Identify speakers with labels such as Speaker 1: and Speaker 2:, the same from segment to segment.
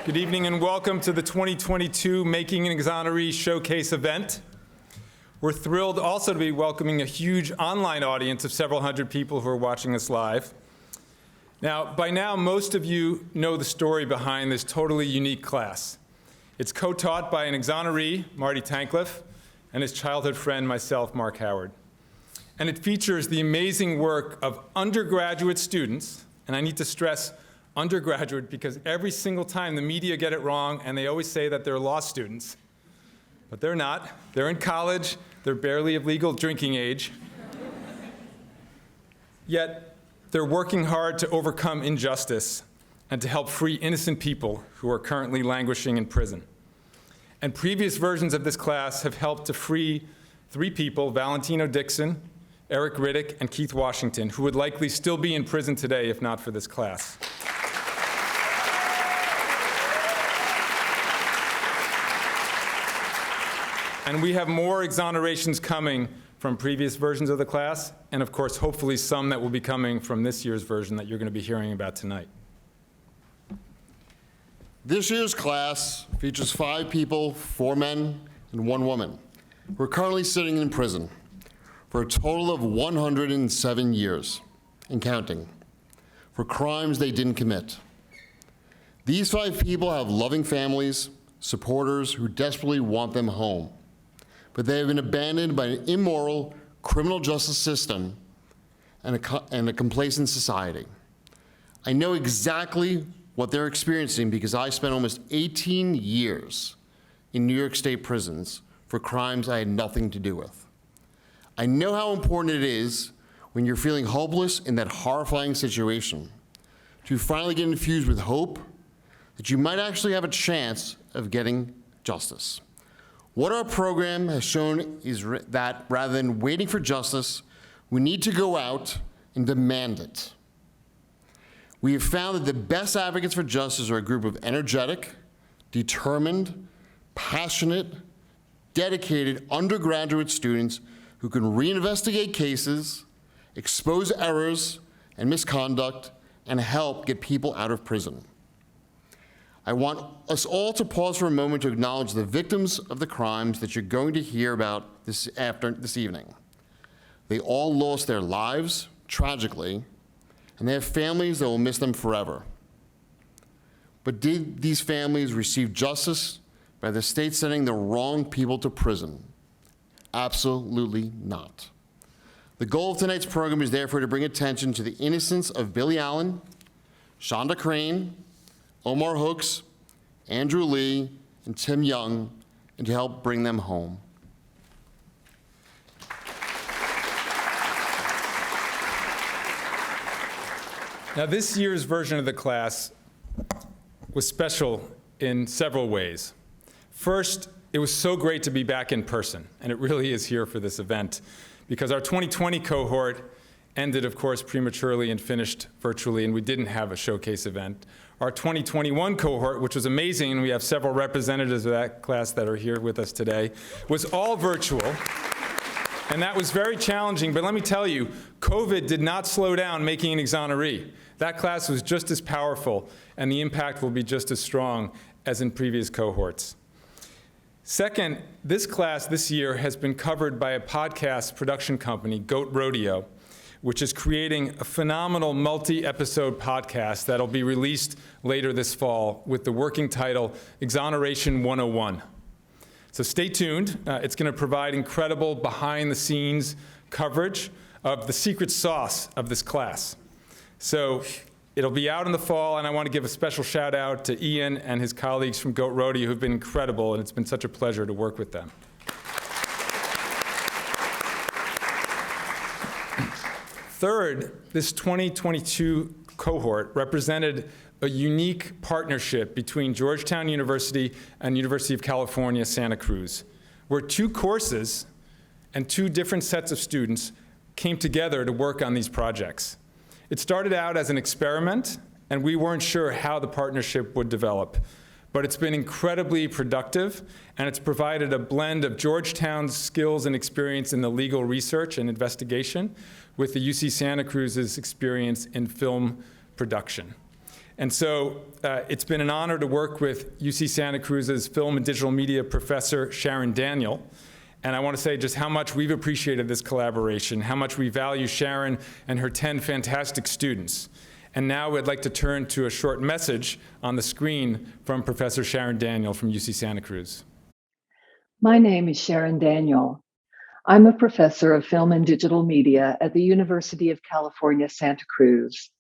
Speaker 1: Good evening and welcome to the 2022 Making an Exoneree Showcase event. We're thrilled also to be welcoming a huge online audience of several hundred people who are watching us live. Now, by now, most of you know the story behind this totally unique class. It's co-taught by an exoneree, Marty Tankleff, and his childhood friend, myself, Mark Howard. And it features the amazing work of undergraduate students, and I need to stress undergraduate because every single time the media get it wrong and they always say that they're law students. But they're not. They're in college. They're barely of legal drinking age. Yet they're working hard to overcome injustice and to help free innocent people who are currently languishing in prison. And previous versions of this class have helped to free 3 people, Valentino Dixon, Eric Riddick, and Keith Washington, who would likely still be in prison today if not for this class. And we have more exonerations coming from previous versions of the class, and of course, hopefully some that will be coming from this year's version that you're going to be hearing about tonight.
Speaker 2: This year's class features 5 people, 4 men and 1 woman, who are currently sitting in prison for a total of 107 years and counting for crimes they didn't commit. These 5 people have loving families, supporters who desperately want them home, but they have been abandoned by an immoral criminal justice system and a complacent society. I know exactly what they're experiencing because I spent almost 18 years in New York State prisons for crimes I had nothing to do with. I know how important it is when you're feeling hopeless in that horrifying situation to finally get infused with hope that you might actually have a chance of getting justice. What our program has shown is that rather than waiting for justice, we need to go out and demand it. We have found that the best advocates for justice are a group of energetic, determined, passionate, dedicated undergraduate students who can reinvestigate cases, expose errors and misconduct, and help get people out of prison. I want us all to pause for a moment to acknowledge the victims of the crimes that you're going to hear about this evening. They all lost their lives, tragically, and they have families that will miss them forever. But did these families receive justice by the state sending the wrong people to prison? Absolutely not. The goal of tonight's program is therefore to bring attention to the innocence of Billie Allen, Shanda Crain, Omar Hooks, Andrew Lee, and Tim Young, and to help bring them home.
Speaker 1: Now, this year's version of the class was special in several ways. First, it was so great to be back in person, and it really is here for this event, because our 2020 cohort ended, of course, prematurely and finished virtually, and we didn't have a showcase event. Our 2021 cohort, which was amazing, and we have several representatives of that class that are here with us today, was all virtual, and that was very challenging. But let me tell you, COVID did not slow down Making an Exoneree. That class was just as powerful, and the impact will be just as strong as in previous cohorts. Second, this class this year has been covered by a podcast production company, Goat Rodeo, which is creating a phenomenal multi-episode podcast that'll be released later this fall with the working title, Exoneration 101. So stay tuned. It's going to provide incredible behind-the-scenes coverage of the secret sauce of this class. So it'll be out in the fall, and I want to give a special shout out to Ian and his colleagues from Goat Rodeo who've been incredible, and it's been such a pleasure to work with them. Third, this 2022 cohort represented a unique partnership between Georgetown University and University of California, Santa Cruz, where 2 courses and 2 different sets of students came together to work on these projects. It started out as an experiment, and we weren't sure how the partnership would develop. But it's been incredibly productive, and it's provided a blend of Georgetown's skills and experience in the legal research and investigation with the UC Santa Cruz's experience in film production. And so it's been an honor to work with UC Santa Cruz's film and digital media professor, Sharon Daniel. And I want to say just how much we've appreciated this collaboration, how much we value Sharon and her 10 fantastic students. And now I'd like to turn to a short message on the screen from Professor Sharon Daniel from UC Santa Cruz.
Speaker 3: My name is Sharon Daniel. I'm a professor of film and digital media at the University of California, Santa Cruz.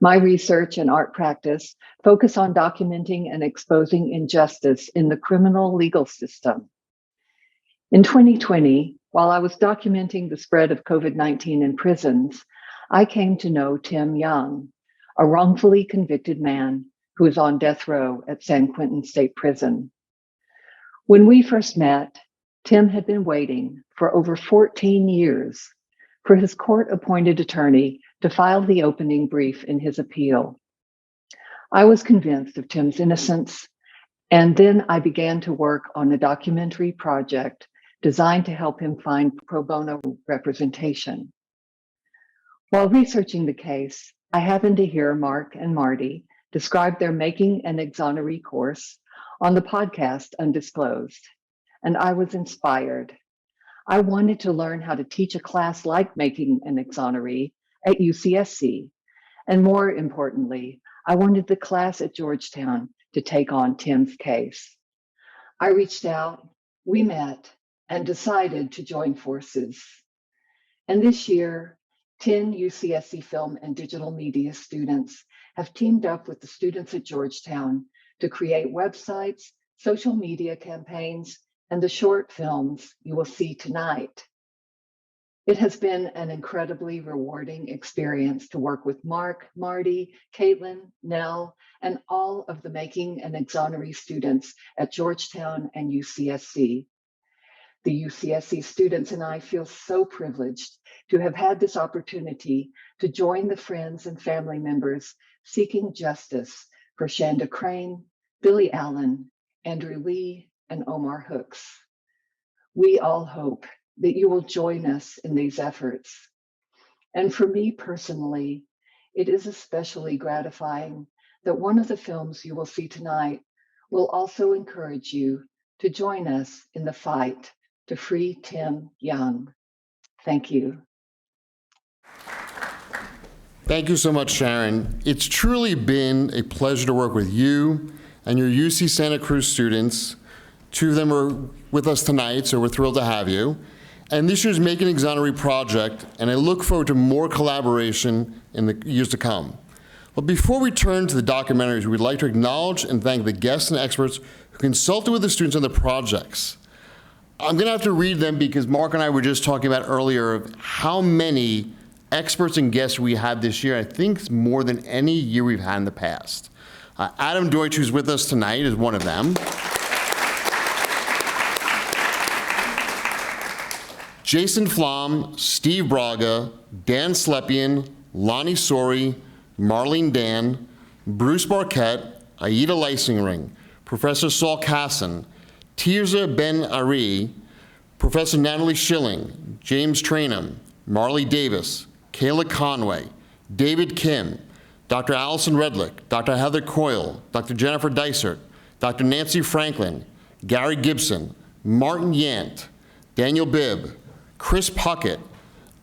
Speaker 3: My research and art practice focus on documenting and exposing injustice in the criminal legal system. In 2020, while I was documenting the spread of COVID-19 in prisons, I came to know Tim Young, a wrongfully convicted man who is on death row at San Quentin State Prison. When we first met, Tim had been waiting for over 14 years for his court-appointed attorney to file the opening brief in his appeal. I was convinced of Tim's innocence, and then I began to work on a documentary project designed to help him find pro bono representation. While researching the case, I happened to hear Mark and Marty describe their Making an Exoneree course on the podcast Undisclosed, and I was inspired. I wanted to learn how to teach a class like Making an Exoneree at UCSC, and more importantly, I wanted the class at Georgetown to take on Tim's case. I reached out, we met, and decided to join forces. And this year, 10 UCSC film and digital media students have teamed up with the students at Georgetown to create websites, social media campaigns, and the short films you will see tonight. It has been an incredibly rewarding experience to work with Mark, Marty, Caitlin, Nell, and all of the Making an Exoneree students at Georgetown and UCSC. The UCSC students and I feel so privileged to have had this opportunity to join the friends and family members seeking justice for Shanda Crane, Billie Allen, Andrew Lee, and Omar Hooks. We all hope that you will join us in these efforts. And for me personally, it is especially gratifying that one of the films you will see tonight will also encourage you to join us in the fight to free Tim Young. Thank you.
Speaker 2: Thank you so much, Sharon. It's truly been a pleasure to work with you and your UC Santa Cruz students. Two of them are with us tonight, so we're thrilled to have you. And this year's Make an Exoneree project, and I look forward to more collaboration in the years to come. But before we turn to the documentaries, we'd like to acknowledge and thank the guests and experts who consulted with the students on the projects. I'm gonna have to read them because Mark and I were just talking about earlier of how many experts and guests we had this year. I think it's more than any year we've had in the past. Adam Deutsch, who's with us tonight, is one of them. Jason Flom, Steve Braga, Dan Slepian, Lonnie Sori, Marlene Dan, Bruce Barquette, Aida Leisingring, Professor Saul Casson, Tirza Ben-Ari, Professor Natalie Schilling, James Trainum, Marley Davis, Kayla Conway, David Kim, Dr. Allison Redlick, Dr. Heather Coyle, Dr. Jennifer Dysert, Dr. Nancy Franklin, Gary Gibson, Martin Yant, Daniel Bibb, Chris Puckett,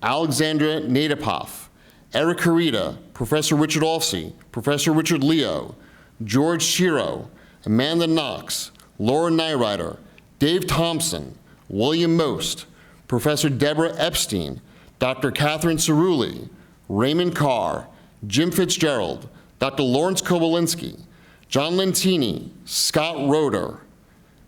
Speaker 2: Alexandra Nadapoff, Eric Carita, Professor Richard Alsey, Professor Richard Leo, George Shiro, Amanda Knox, Laura Nyrider, Dave Thompson, William Most, Professor Deborah Epstein, Dr. Catherine Cerulli, Raymond Carr, Jim Fitzgerald, Dr. Lawrence Kobolinski, John Lentini, Scott Roeder,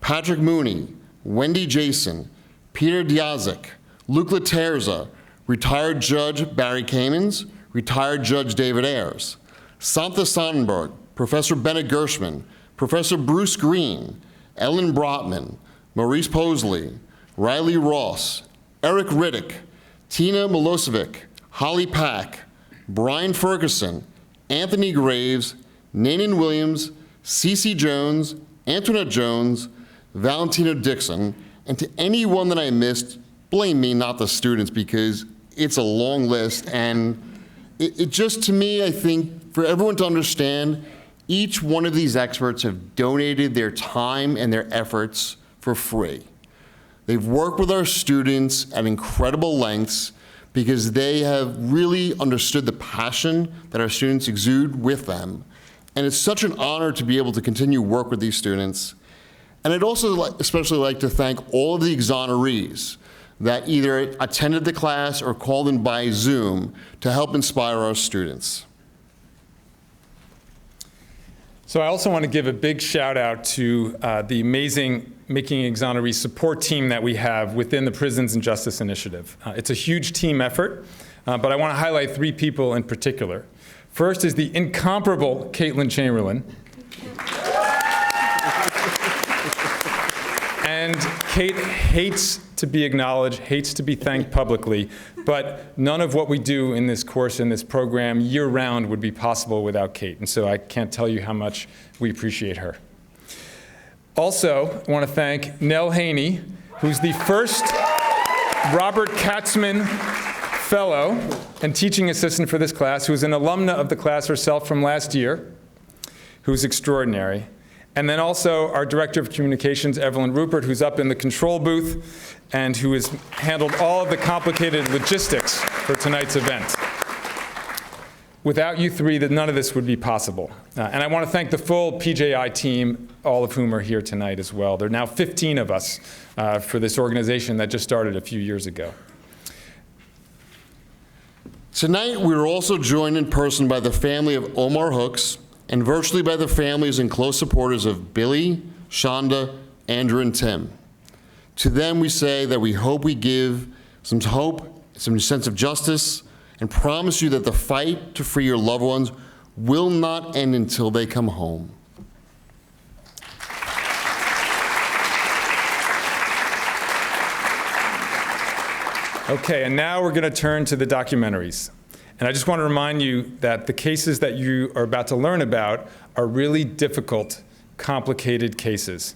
Speaker 2: Patrick Mooney, Wendy Jason, Peter Diazik, Luke Laterza, retired Judge Barry Kamens, retired Judge David Ayers, Santha Sonnenberg, Professor Bennett Gershman, Professor Bruce Green, Ellen Brotman, Maurice Posley, Riley Ross, Eric Riddick, Tina Milosevic, Holly Pack, Brian Ferguson, Anthony Graves, Nanan Williams, Cece Jones, Antoinette Jones, Valentino Dixon, and to anyone that I missed, blame me, not the students, because it's a long list, and it just, to me, I think for everyone to understand, each one of these experts have donated their time and their efforts for free. They've worked with our students at incredible lengths because they have really understood the passion that our students exude with them. And it's such an honor to be able to continue work with these students. And I'd also especially like to thank all of the exonerees that either attended the class or called in by Zoom to help inspire our students.
Speaker 1: So I also want to give a big shout out to the amazing Making Exoneree support team that we have within the Prisons and Justice Initiative. It's a huge team effort, but I want to highlight 3 people in particular. First is the incomparable Caitlin Chamberlain. And Kate hates to be acknowledged, hates to be thanked publicly, but none of what we do in this course, in this program, year-round would be possible without Kate. And so I can't tell you how much we appreciate her. Also, I want to thank Nell Haney, who's the first Robert Katzman Fellow and teaching assistant for this class, who's an alumna of the class herself from last year, who's extraordinary. And then also our Director of Communications, Evelyn Rupert, who's up in the control booth and who has handled all of the complicated logistics for tonight's event. Without you 3, none of this would be possible. And I want to thank the full PJI team, all of whom are here tonight as well. There are now 15 of us for this organization that just started a few years ago.
Speaker 2: Tonight, we are also joined in person by the family of Omar Hooks and virtually by the families and close supporters of Billie, Shanda, Andrew, and Tim. To them, we say that we hope we give some hope, some sense of justice, and promise you that the fight to free your loved ones will not end until they come home.
Speaker 1: Okay, and now we're going to turn to the documentaries. And I just want to remind you that the cases that you are about to learn about are really difficult, complicated cases.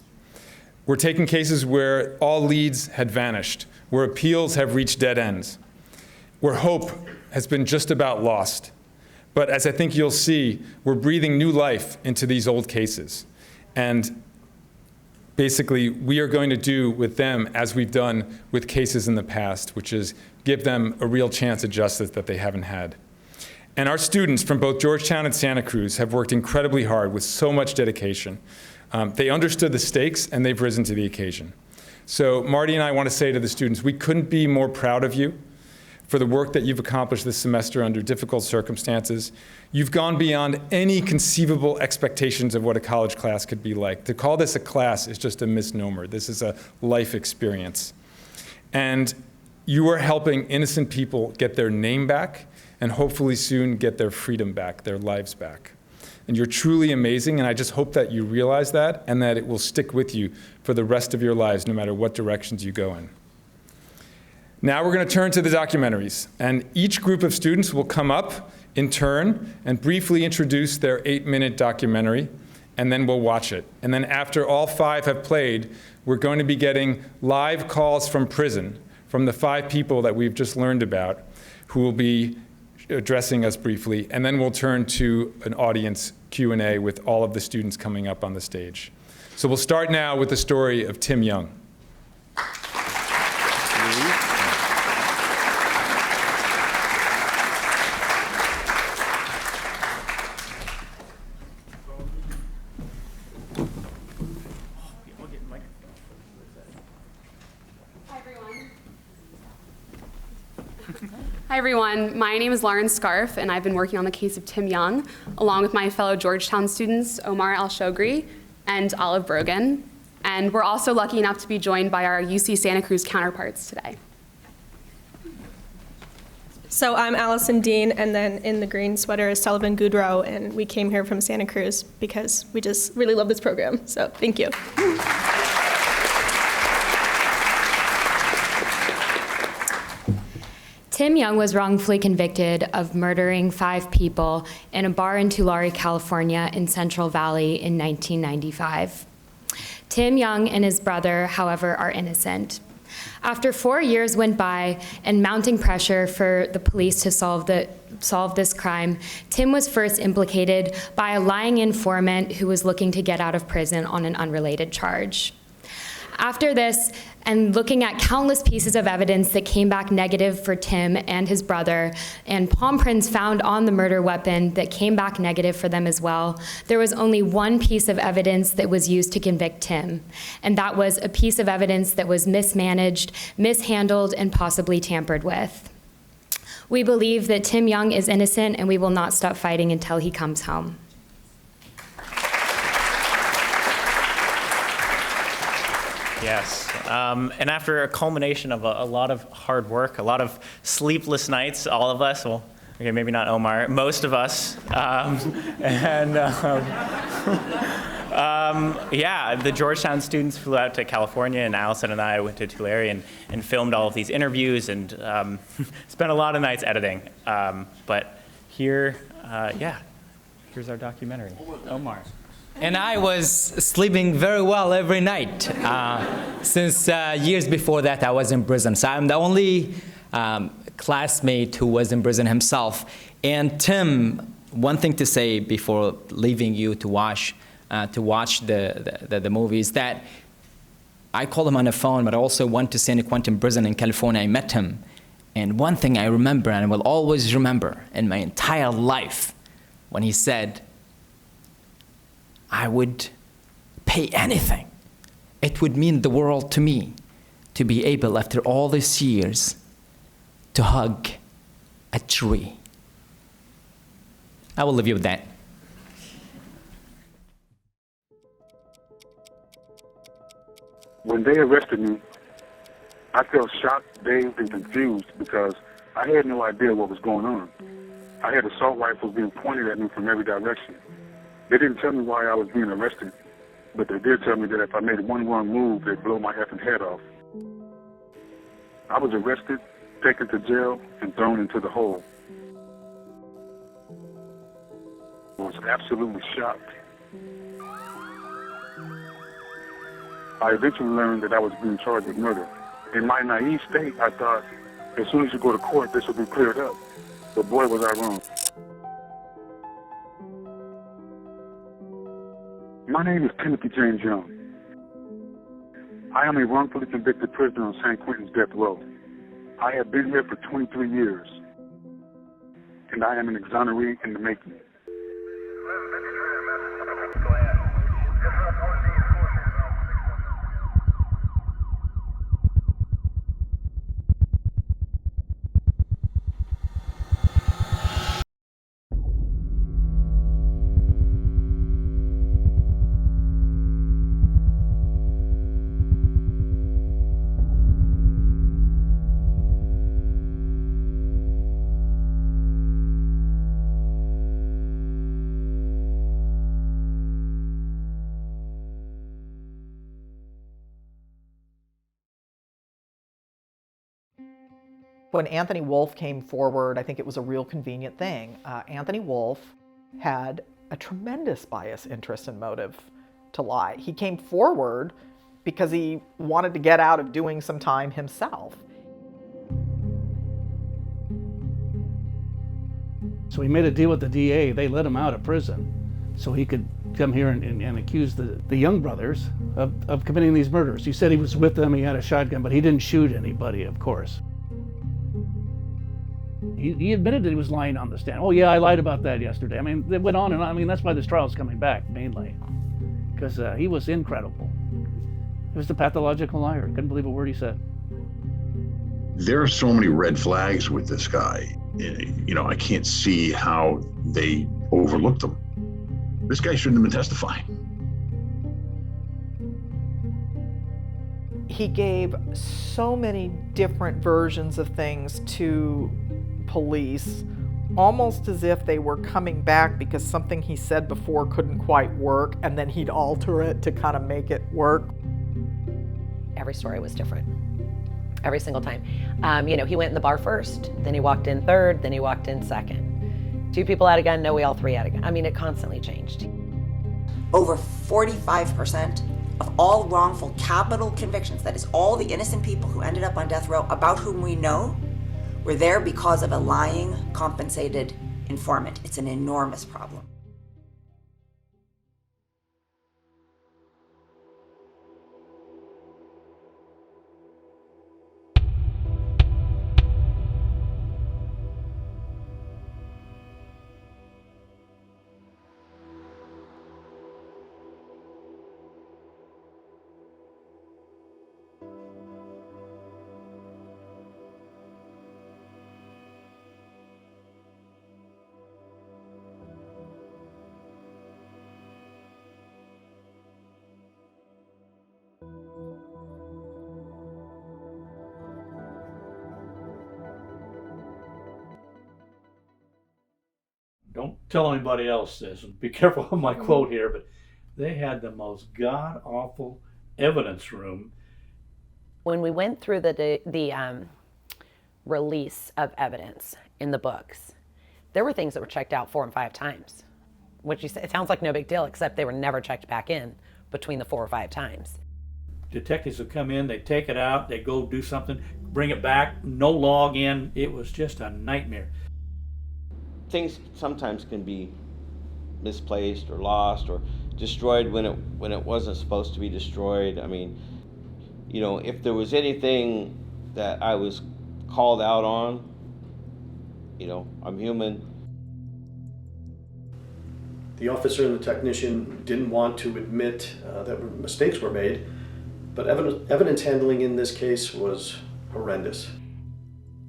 Speaker 1: We're taking cases where all leads had vanished, where appeals have reached dead ends, where hope has been just about lost. But as I think you'll see, we're breathing new life into these old cases. And basically, we are going to do with them as we've done with cases in the past, which is give them a real chance at justice that they haven't had. And our students from both Georgetown and Santa Cruz have worked incredibly hard with so much dedication. They understood the stakes, and they've risen to the occasion. So Marty and I want to say to the students, we couldn't be more proud of you for the work that you've accomplished this semester under difficult circumstances. You've gone beyond any conceivable expectations of what a college class could be like. To call this a class is just a misnomer. This is a life experience. And you are helping innocent people get their name back and hopefully soon get their freedom back, their lives back. And you're truly amazing, and I just hope that you realize that and that it will stick with you for the rest of your lives, no matter what directions you go in. Now we're going to turn to the documentaries, and each group of students will come up in turn and briefly introduce their 8-minute documentary, and then we'll watch it. And then after all 5 have played, we're going to be getting live calls from prison, from the 5 people that we've just learned about, who will be addressing us briefly, and then we'll turn to an audience Q&A with all of the students coming up on the stage. So we'll start now with the story of Tim Young.
Speaker 4: Hi everyone, my name is Lauren Scarf and I've been working on the case of Tim Young along with my fellow Georgetown students Omar Al-Shogri and Olive Brogan. And we're also lucky enough to be joined by our UC Santa Cruz counterparts today.
Speaker 5: So I'm Allison Dean, and then in the green sweater is Sullivan Goodrow, and we came here from Santa Cruz because we just really love this program, so thank you.
Speaker 6: Tim Young was wrongfully convicted of murdering 5 people in a bar in Tulare, California in Central Valley in 1995. Tim Young and his brother, however, are innocent. After 4 years went by and mounting pressure for the police to solve this crime, Tim was first implicated by a lying informant who was looking to get out of prison on an unrelated charge. After this, and looking at countless pieces of evidence that came back negative for Tim and his brother, and palm prints found on the murder weapon that came back negative for them as well, there was only one piece of evidence that was used to convict Tim, and that was a piece of evidence that was mismanaged, mishandled, and possibly tampered with. We believe that Tim Young is innocent, and we will not stop fighting until he comes home.
Speaker 7: Yes, and after a culmination of a lot of hard work, a lot of sleepless nights, all of us, well, okay, maybe not Omar, most of us, yeah, the Georgetown students flew out to California, and Allison and I went to Tulare and filmed all of these interviews and spent a lot of nights editing. But here, yeah, here's our documentary. Omar.
Speaker 8: And I was sleeping very well every night. Since years before that, I was in prison. So I'm the only classmate who was in prison himself. And Tim, one thing to say before leaving you to watch the movies, that I called him on the phone, but I also went to San Quentin prison in California. I met him. And one thing I remember, and I will always remember in my entire life, when he said, I would pay anything. It would mean the world to me to be able, after all these years, to hug a tree. I will leave you with that.
Speaker 9: When they arrested me, I felt shocked, dazed, and confused because I had no idea what was going on. I had assault rifles being pointed at me from every direction. They didn't tell me why I was being arrested, but they did tell me that if I made one wrong move, they'd blow my effing head off. I was arrested, taken to jail, and thrown into the hole. I was absolutely shocked. I eventually learned that I was being charged with murder. In my naive state, I thought, as soon as you go to court, this will be cleared up. But boy, was I wrong. My name is Timothy James Young. I am a wrongfully convicted prisoner on San Quentin's death row. I have been here for 23 years, and I am an exoneree in the making.
Speaker 10: When Anthony Wolfe came forward, I think it was a real convenient thing. Anthony Wolfe had a tremendous bias, interest, and motive to lie. He came forward because he wanted to get out of doing some time himself.
Speaker 11: So he made a deal with the DA. They let him out of prison so he could come here and accuse the Young brothers of committing these murders. He said he was with them, he had a shotgun, but he didn't shoot anybody, of course. He admitted that he was lying on the stand. Oh yeah, I lied about that yesterday. I mean, it went on and on. I mean, that's why this trial's coming back, mainly. Because he was incredible. He was the pathological liar. Couldn't believe a word he said.
Speaker 12: There are so many red flags with this guy. You know, I can't see how they overlooked them. This guy shouldn't have been testifying.
Speaker 10: He gave so many different versions of things to police, almost as if they were coming back because something he said before couldn't quite work, and then he'd alter it to kind of make it work.
Speaker 13: Every story was different, every single time. You know, he went in the bar first, then he walked in third, then he walked in second. 2 people had a gun, no, we all 3 had a gun. I mean, it constantly changed.
Speaker 14: Over 45% of all wrongful capital convictions, that is all the innocent people who ended up on death row about whom we know, were there because of a lying, compensated informant. It's an enormous problem.
Speaker 11: Don't tell anybody else this, and be careful of my quote here, but they had the most god-awful evidence room.
Speaker 13: When we went through the release of evidence in the books, there were things that were checked out 4 and 5 times, which you say, it sounds like no big deal, except they were never checked back in between the 4 or 5 times.
Speaker 11: Detectives would come in, they'd take it out, they'd go do something, bring it back, no log in. It was just a nightmare.
Speaker 15: Things sometimes can be misplaced or lost or destroyed when it wasn't supposed to be destroyed. I mean, you know, if there was anything that I was called out on, you know, I'm human.
Speaker 16: The officer and the technician didn't want to admit that mistakes were made, but evidence handling in this case was horrendous.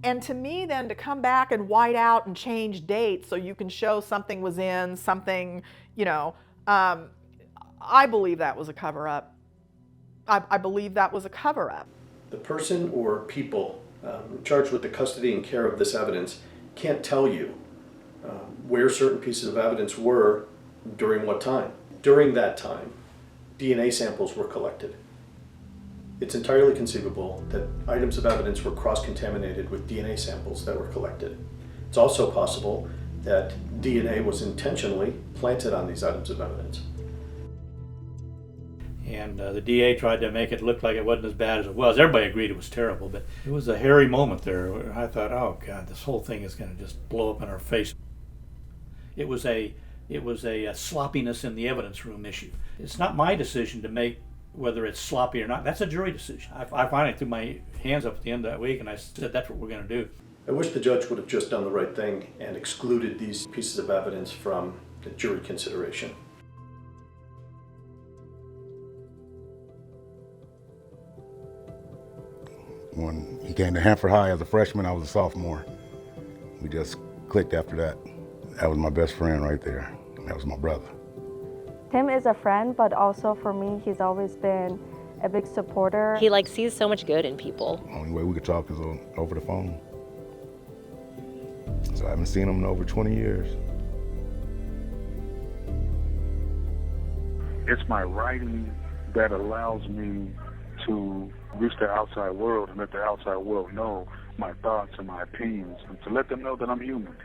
Speaker 10: And to me then, to come back and white out and change dates so you can show something was in, something, you know, I believe that was a cover-up. I believe that was a cover-up.
Speaker 16: The person or people charged with the custody and care of this evidence can't tell you where certain pieces of evidence were during what time. During that time, DNA samples were collected. It's entirely conceivable that items of evidence were cross-contaminated with DNA samples that were collected. It's also possible that DNA was intentionally planted on these items of evidence.
Speaker 11: And the DA tried to make it look like it wasn't as bad as it was. Everybody agreed it was terrible, but it was a hairy moment there where I thought, oh God, this whole thing is going to just blow up in our face. It was a sloppiness in the evidence room issue. It's not my decision to make whether it's sloppy or not. That's a jury decision. I finally threw my hands up at the end of that week and I said, that's what we're going to do.
Speaker 16: I wish the judge would have just done the right thing and excluded these pieces of evidence from the jury consideration.
Speaker 17: When he came to Hanford High as a freshman, I was a sophomore. We just clicked after that. That was my best friend right there. That was my brother.
Speaker 18: Tim is a friend, but also for me, he's always been a big supporter.
Speaker 19: He sees so much good in people.
Speaker 17: The only way we could talk is over the phone. So I haven't seen him in over 20 years.
Speaker 9: It's my writing that allows me to reach the outside world and let the outside world know my thoughts and my opinions, and to let them know that I'm human.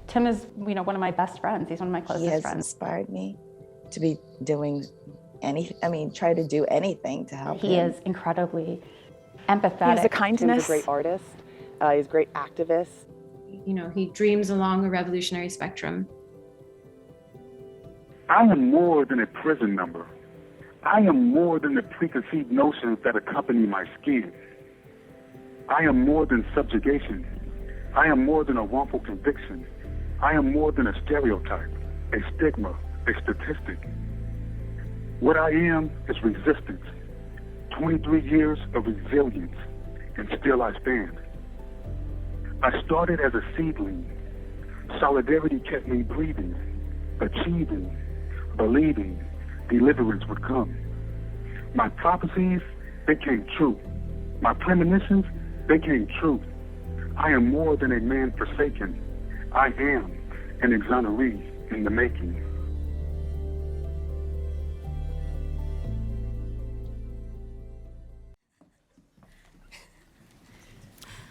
Speaker 20: Tim is, one of my best friends. He's one of my closest friends.
Speaker 21: He has inspired me to be doing try to do anything to help him.
Speaker 20: He is incredibly empathetic. He has a kindness.
Speaker 22: He's a great artist. He's a great activist.
Speaker 23: He dreams along a revolutionary spectrum.
Speaker 9: I am more than a prison number. I am more than the preconceived notions that accompany my skin. I am more than subjugation. I am more than a wrongful conviction. I am more than a stereotype, a stigma, a statistic. What I am is resistance. 23 years of resilience, and still I stand. I started as a seedling. Solidarity kept me breathing, achieving, believing deliverance would come. My prophecies, they came true. My premonitions, they came true. I am more than a man forsaken. I am an exoneree in the making.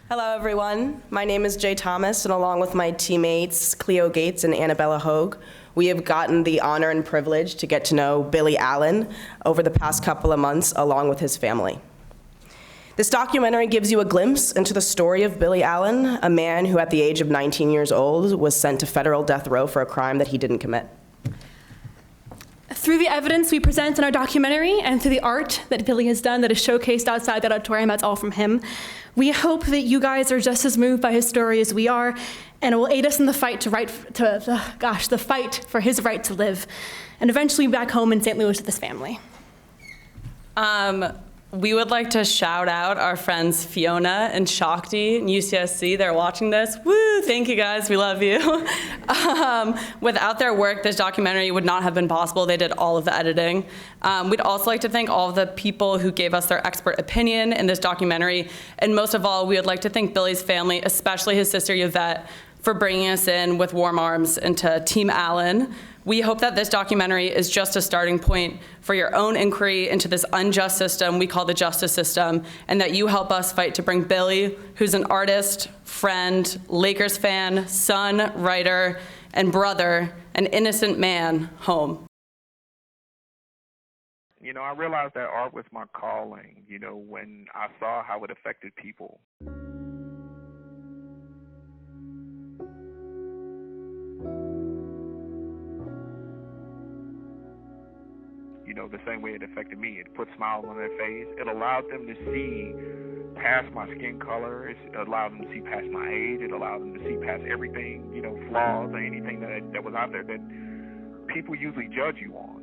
Speaker 24: Hello, everyone. My name is Jay Thomas, and along with my teammates Cleo Gates and Annabella Hogue,
Speaker 1: We have gotten the honor and privilege to get to know Billie Allen over the past couple of months, along with his family. This documentary gives you a glimpse into the story of Billie Allen, a man who at the age of 19 years old was sent to federal death row for a crime that he didn't commit.
Speaker 5: Through the evidence we present in our documentary and through the art that Billie has done that is showcased outside the auditorium, that's all from him, we hope that you guys are just as moved by his story as we are, and it will aid us in the fight the fight for his right to live, and eventually back home in St. Louis with his family.
Speaker 2: We would like to shout out our friends Fiona and Shakti in UCSC. They're watching this. Woo, thank you guys, we love you. Without their work, this documentary would not have been possible. They did all of the editing. We'd also like to thank all of the people who gave us their expert opinion in this documentary. And most of all, we would like to thank Billie's family, especially his sister Yvette, for bringing us in with warm arms into Team Allen. We hope that this documentary is just a starting point for your own inquiry into this unjust system we call the justice system, and that you help us fight to bring Billie, who's an artist, friend, Lakers fan, son, writer, and brother, an innocent man, home.
Speaker 3: You know, I realized that art was my calling, you know, when I saw how it affected people. You know, the same way it affected me. It put smiles on their face. It allowed them to see past my skin color. It allowed them to see past my age. It allowed them to see past everything, you know, flaws or anything that was out there that people usually judge you on.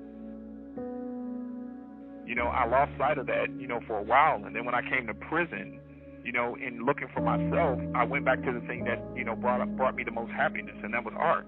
Speaker 3: You know, I lost sight of that, you know, for a while. And then when I came to prison, you know, in looking for myself, I went back to the thing that, you know, brought me the most happiness, and that was art.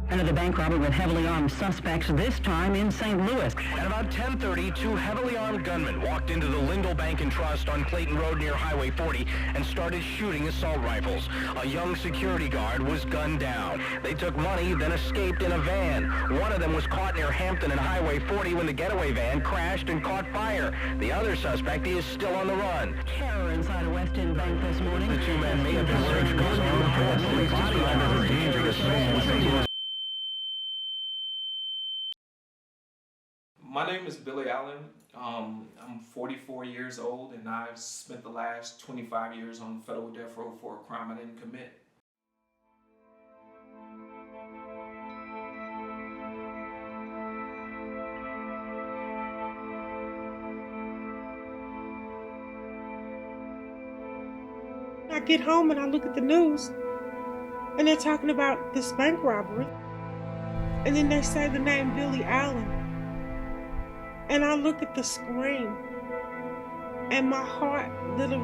Speaker 24: Another bank robbery with heavily armed suspects, this time in St. Louis.
Speaker 25: At about 10:30, two heavily armed gunmen walked into the Lingle Bank and Trust on Clayton Road near Highway 40 and started shooting assault rifles. A young security guard was gunned down. They took money, then escaped in a van. One of them was caught near Hampton and Highway 40 when the getaway van crashed and caught fire. The other suspect is still on the run.
Speaker 24: Terror inside a West End bank this morning.
Speaker 25: The two men may have been wearing guns on the police described as a dangerous man.
Speaker 26: My name is Billie Allen. I'm 44 years old, and I've spent the last 25 years on federal death row for a crime I didn't commit.
Speaker 27: I get home and I look at the news, and they're talking about this bank robbery, and then they say the name Billie Allen. And I look at the screen, and my heart literally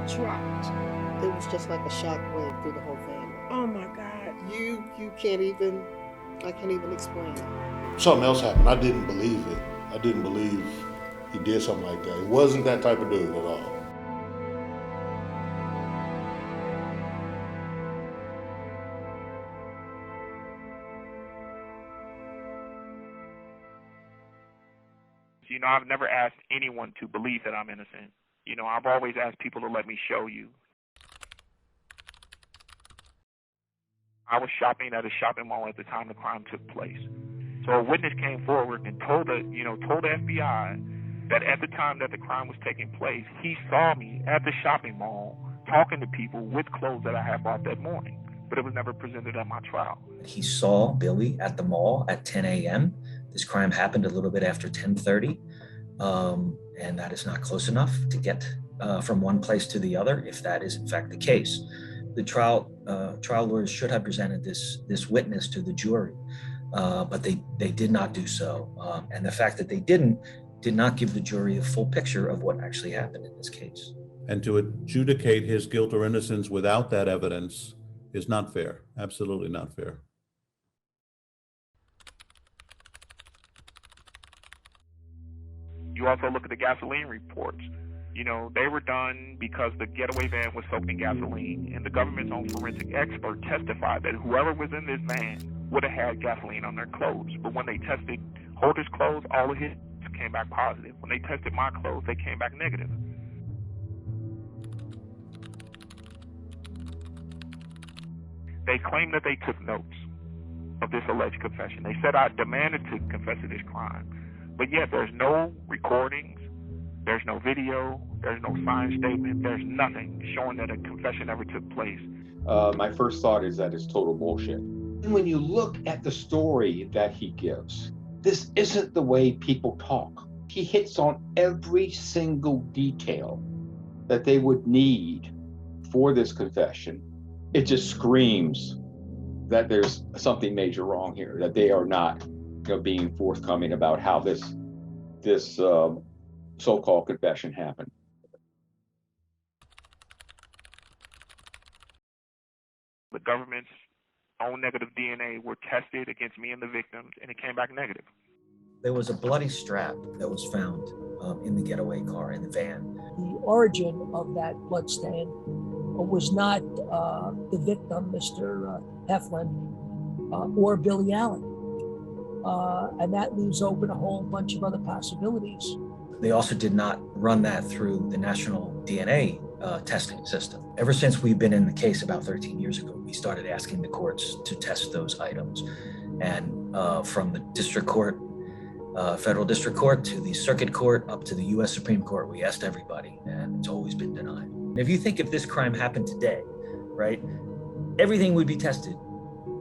Speaker 27: dropped.
Speaker 28: It was just like a shock wave through the whole family.
Speaker 27: Oh my God.
Speaker 28: You can't even, I can't even explain it.
Speaker 29: Something else happened. I didn't believe it. I didn't believe he did something like that. He wasn't that type of dude at all.
Speaker 3: You know, I've never asked anyone to believe that I'm innocent. You know, I've always asked people to let me show you. I was shopping at a shopping mall at the time the crime took place. So a witness came forward and told the FBI that at the time that the crime was taking place, he saw me at the shopping mall talking to people with clothes that I had bought that morning. But it was never presented at my trial.
Speaker 30: He saw Billie at the mall at 10 a.m. This crime happened a little bit after 10:30, and that is not close enough to get from one place to the other, if that is in fact the case. The trial lawyers should have presented this witness to the jury, but they did not do so. And the fact that they did not give the jury a full picture of what actually happened in this case.
Speaker 31: And to adjudicate his guilt or innocence without that evidence is not fair, absolutely not fair.
Speaker 3: You also look at the gasoline reports. You know, they were done because the getaway van was soaked in gasoline, and the government's own forensic expert testified that whoever was in this van would have had gasoline on their clothes. But when they tested pulled his clothes, all of his came back positive. When they tested my clothes, they came back negative. They claimed that they took notes of this alleged confession. They said I demanded to confess to this crime. But yet there's no recordings, there's no video, there's no signed statement, there's nothing showing that a confession ever took place.
Speaker 4: My first thought is that it's total bullshit.
Speaker 6: And when you look at the story that he gives, this isn't the way people talk. He hits on every single detail that they would need for this confession. It just screams that there's something major wrong here, that they are not being forthcoming about how this so-called confession happened.
Speaker 3: The government's own negative DNA were tested against me and the victims, and it came back negative.
Speaker 30: There was a bloody strap that was found in the getaway car, in the van.
Speaker 7: The origin of that bloodstain was not the victim, Mr. Heflin, or Billie Allen. And that leaves open a whole bunch of other possibilities.
Speaker 30: They also did not run that through the national DNA testing system. Ever since we've been in the case about 13 years ago, we started asking the courts to test those items. And from the district court, federal district court, to the circuit court, up to the US Supreme Court, we asked everybody, and it's always been denied. If you think if this crime happened today, right, everything would be tested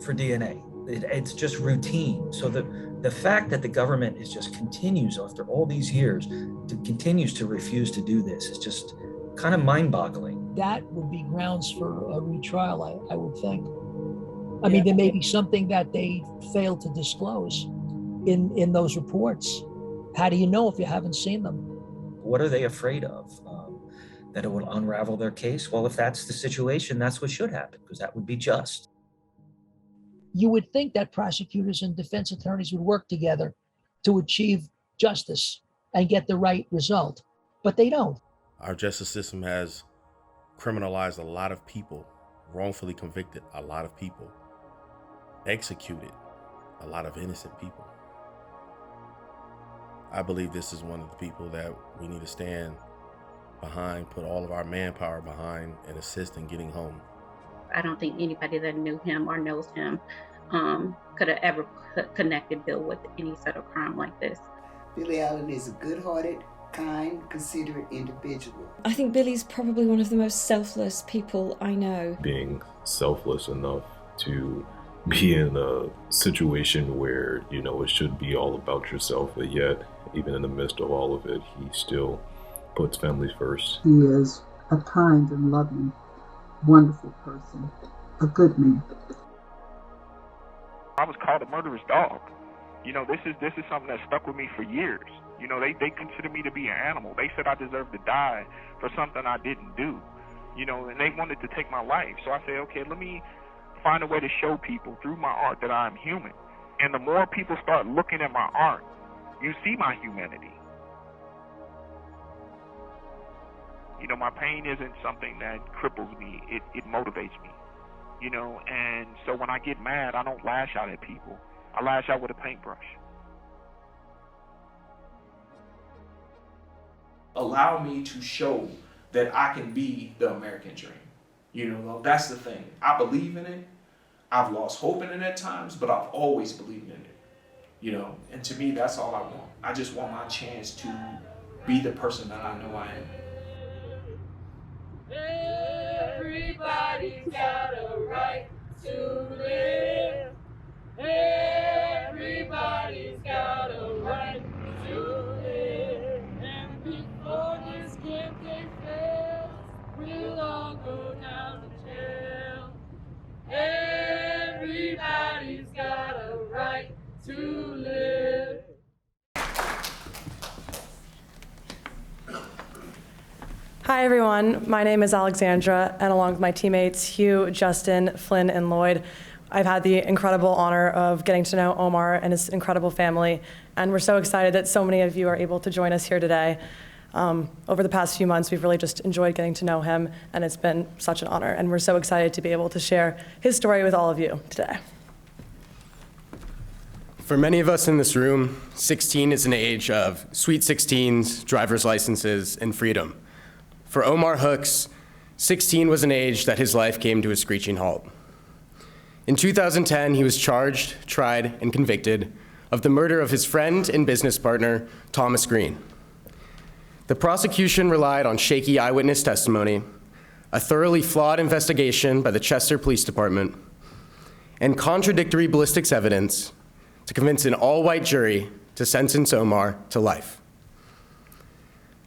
Speaker 30: for DNA. It's just routine. So the fact that the government is just continues after all these years, continues to refuse to do this is just kind of mind-boggling.
Speaker 7: That would be grounds for a retrial, I would think. I mean, there may be something that they failed to disclose in those reports. How do you know if you haven't seen them?
Speaker 30: What are they afraid of? That it will unravel their case? Well, if that's the situation, that's what should happen, because that would be just.
Speaker 7: You would think that prosecutors and defense attorneys would work together to achieve justice and get the right result, but they don't.
Speaker 8: Our justice system has criminalized a lot of people, wrongfully convicted a lot of people, executed a lot of innocent people. I believe this is one of the people that we need to stand behind, put all of our manpower behind, and assist in getting home.
Speaker 10: I don't think anybody that knew him or knows him could have ever connected Bill with any sort of crime like this.
Speaker 11: Billie Allen is a good-hearted, kind, considerate individual.
Speaker 12: I think Billie's probably one of the most selfless people I know.
Speaker 13: Being selfless enough to be in a situation where, it should be all about yourself, but yet, even in the midst of all of it, he still puts families first.
Speaker 14: He is a kind and loving, wonderful person, a good man.
Speaker 3: I was called a murderous dog. This is something that stuck with me for years. They consider me to be an animal. They said I deserved to die for something I didn't do. And they wanted to take my life. So I said, okay, let me find a way to show people through my art that I'm human. And the more people start looking at my art, you see my humanity. My pain isn't something that cripples me. It motivates me. And so when I get mad, I don't lash out at people. I lash out with a paintbrush.
Speaker 26: Allow me to show that I can be the American dream. That's the thing. I believe in it. I've lost hope in it at times, but I've always believed in it. And to me, that's all I want. I just want my chance to be the person that I know I am.
Speaker 15: Everybody's got a right to live. Everybody's got a right to live. And before this campaign fails, we'll all go down to jail. Everybody's got a right to live.
Speaker 16: Hi everyone, my name is Alexandra, and along with my teammates Hugh, Justin, Flynn, and Lloyd, I've had the incredible honor of getting to know Omar and his incredible family, and we're so excited that so many of you are able to join us here today. Over the past few months, we've really just enjoyed getting to know him, and it's been such an honor, and we're so excited to be able to share his story with all of you today.
Speaker 1: For many of us in this room, 16 is an age of sweet 16s, driver's licenses, and freedom. For Omar Hooks, 16 was an age that his life came to a screeching halt. In 2010, he was charged, tried, and convicted of the murder of his friend and business partner, Thomas Green. The prosecution relied on shaky eyewitness testimony, a thoroughly flawed investigation by the Chester Police Department, and contradictory ballistics evidence to convince an all-white jury to sentence Omar to life.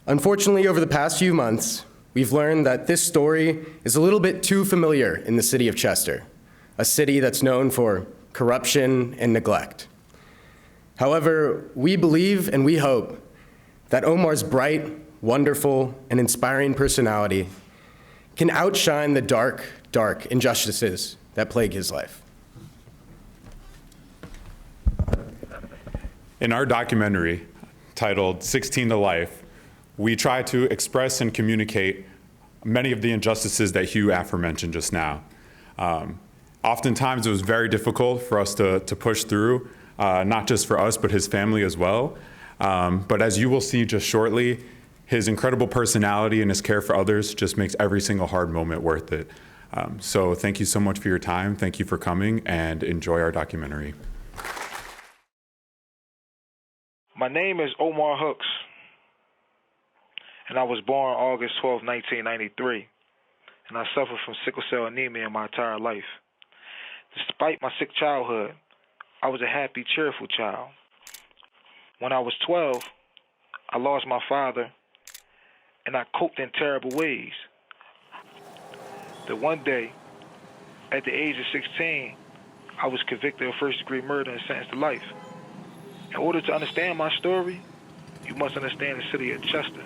Speaker 1: Unfortunately, over the past few months, we've learned that this story is a little bit too familiar in the city of Chester, a city that's known for corruption and neglect. However, we believe and we hope that Omar's bright, wonderful, and inspiring personality can outshine the dark, dark injustices that plague his life.
Speaker 2: In our documentary, titled 16 to Life, we try to express and communicate many of the injustices that Hugh aforementioned just now. Oftentimes, it was very difficult for us to push through, not just for us, but his family as well. But as you will see just shortly, his incredible personality and his care for others just makes every single hard moment worth it. So thank you so much for your time. Thank you for coming, and enjoy our documentary.
Speaker 5: My name is Omar Hooks, and I was born August 12, 1993, and I suffered from sickle cell anemia my entire life. Despite my sick childhood, I was a happy, cheerful child. When I was 12, I lost my father, and I coped in terrible ways. Then one day, at the age of 16, I was convicted of first-degree murder and sentenced to life. In order to understand my story, you must understand the city of Chester.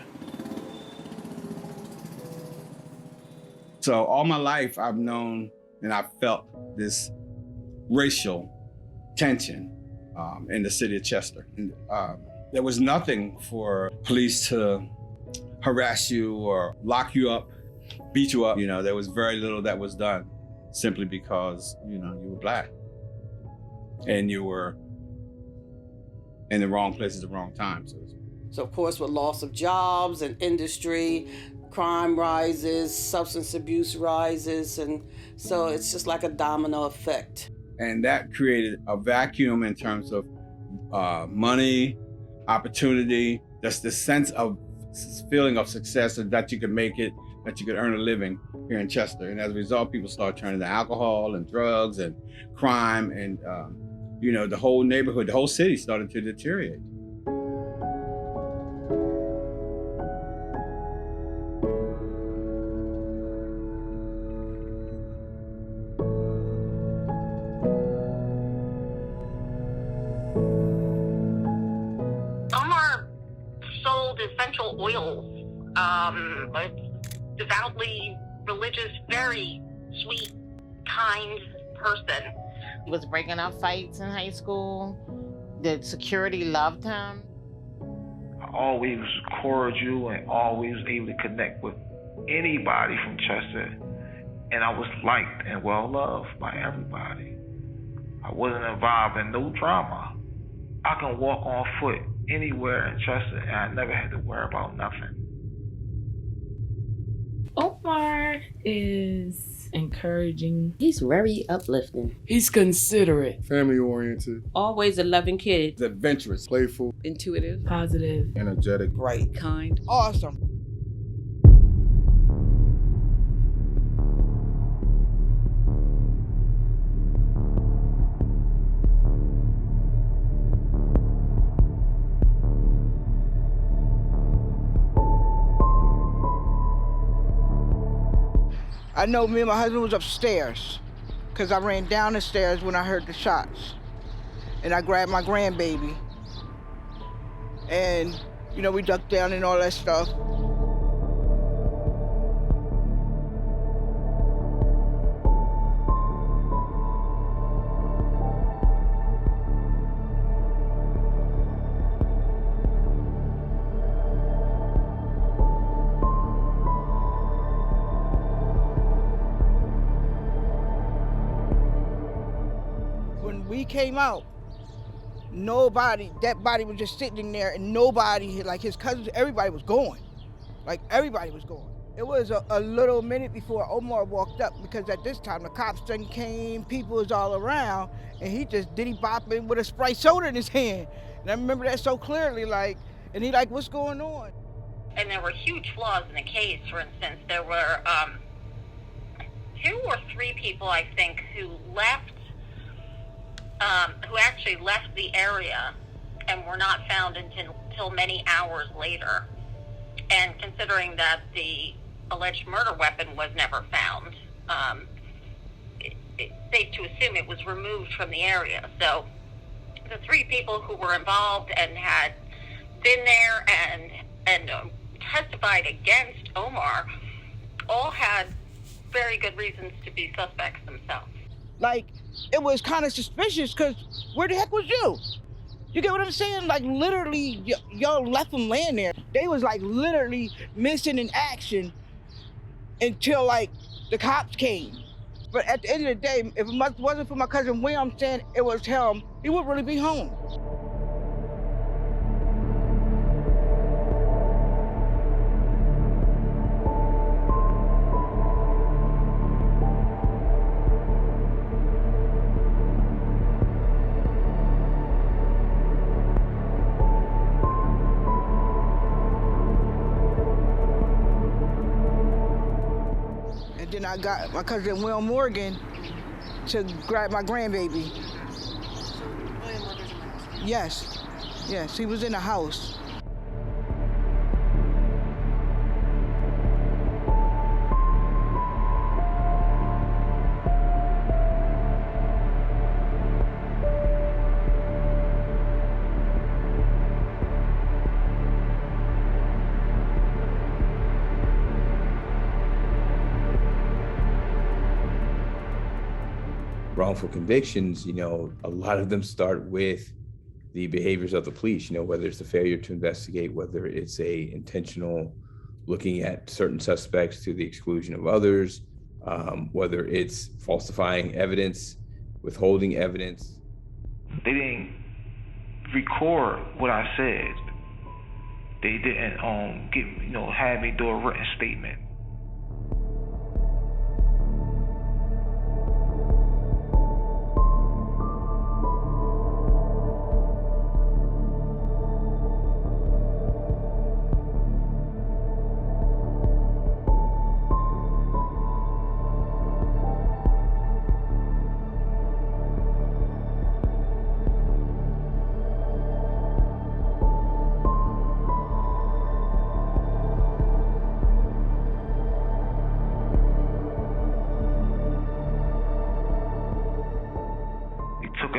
Speaker 9: So all my life, I've known and I've felt this racial tension in the city of Chester. And, there was nothing for police to harass you or lock you up, beat you up. You know, there was very little that was done simply because, you know, you were Black and you were in the wrong place at the wrong time.
Speaker 17: So of course, with loss of jobs and industry, crime rises, substance abuse rises, and so it's just like a domino effect.
Speaker 9: And that created a vacuum in terms of money, opportunity, just the sense of feeling of success and that you could make it, that you could earn a living here in Chester. And as a result, people started turning to alcohol and drugs and crime, and you know, the whole neighborhood, the whole city started to deteriorate.
Speaker 18: Omar sold essential oils, a devoutly religious, very sweet, kind person.
Speaker 19: He was breaking up fights in high school. The security loved him.
Speaker 5: Always cordial and always able to connect with anybody from Chester. And I was liked and well loved by everybody. I wasn't involved in no drama. I can walk on foot anywhere in Chester and I never had to worry about nothing.
Speaker 20: Omar is encouraging.
Speaker 21: He's very uplifting.
Speaker 20: He's considerate.
Speaker 29: Family oriented.
Speaker 21: Always a loving kid.
Speaker 29: He's adventurous. Playful.
Speaker 20: Intuitive. Positive.
Speaker 29: Energetic.
Speaker 20: Bright. Kind.
Speaker 17: Awesome.
Speaker 22: I know me and my husband was upstairs because I ran down the stairs when I heard the shots. And I grabbed my grandbaby. And, you know, we ducked down and all that stuff. We came out, nobody, that body was just sitting there and nobody, like his cousins, everybody was going. Like everybody was going. It was a little minute before Omar walked up, because at this time the cops then came, people was all around, and he just diddy-bopping with a Sprite soda in his hand. And I remember that so clearly, like, and he like, what's going on?
Speaker 18: And there were huge flaws in the case. For instance, there were 2 or 3 people, I think, who actually left the area and were not found until many hours later. And considering that the alleged murder weapon was never found, it's safe to assume it was removed from the area. So the 3 people who were involved and had been there and testified against Omar all had very good reasons to be suspects themselves.
Speaker 22: Like, it was kind of suspicious, because where the heck was you? You get what I'm saying? Like, literally, y'all left them laying there. They was, like, literally missing in action until, like, the cops came. But at the end of the day, if it wasn't for my cousin William saying it was him, he would really be home. And I got my cousin Will Morgan to grab my grandbaby. Yes, he was in the house.
Speaker 4: Wrongful convictions, a lot of them start with the behaviors of the police, whether it's the failure to investigate, whether it's a intentional looking at certain suspects to the exclusion of others, whether it's falsifying evidence, withholding evidence.
Speaker 5: They didn't record what I said. They didn't have me do a written statement.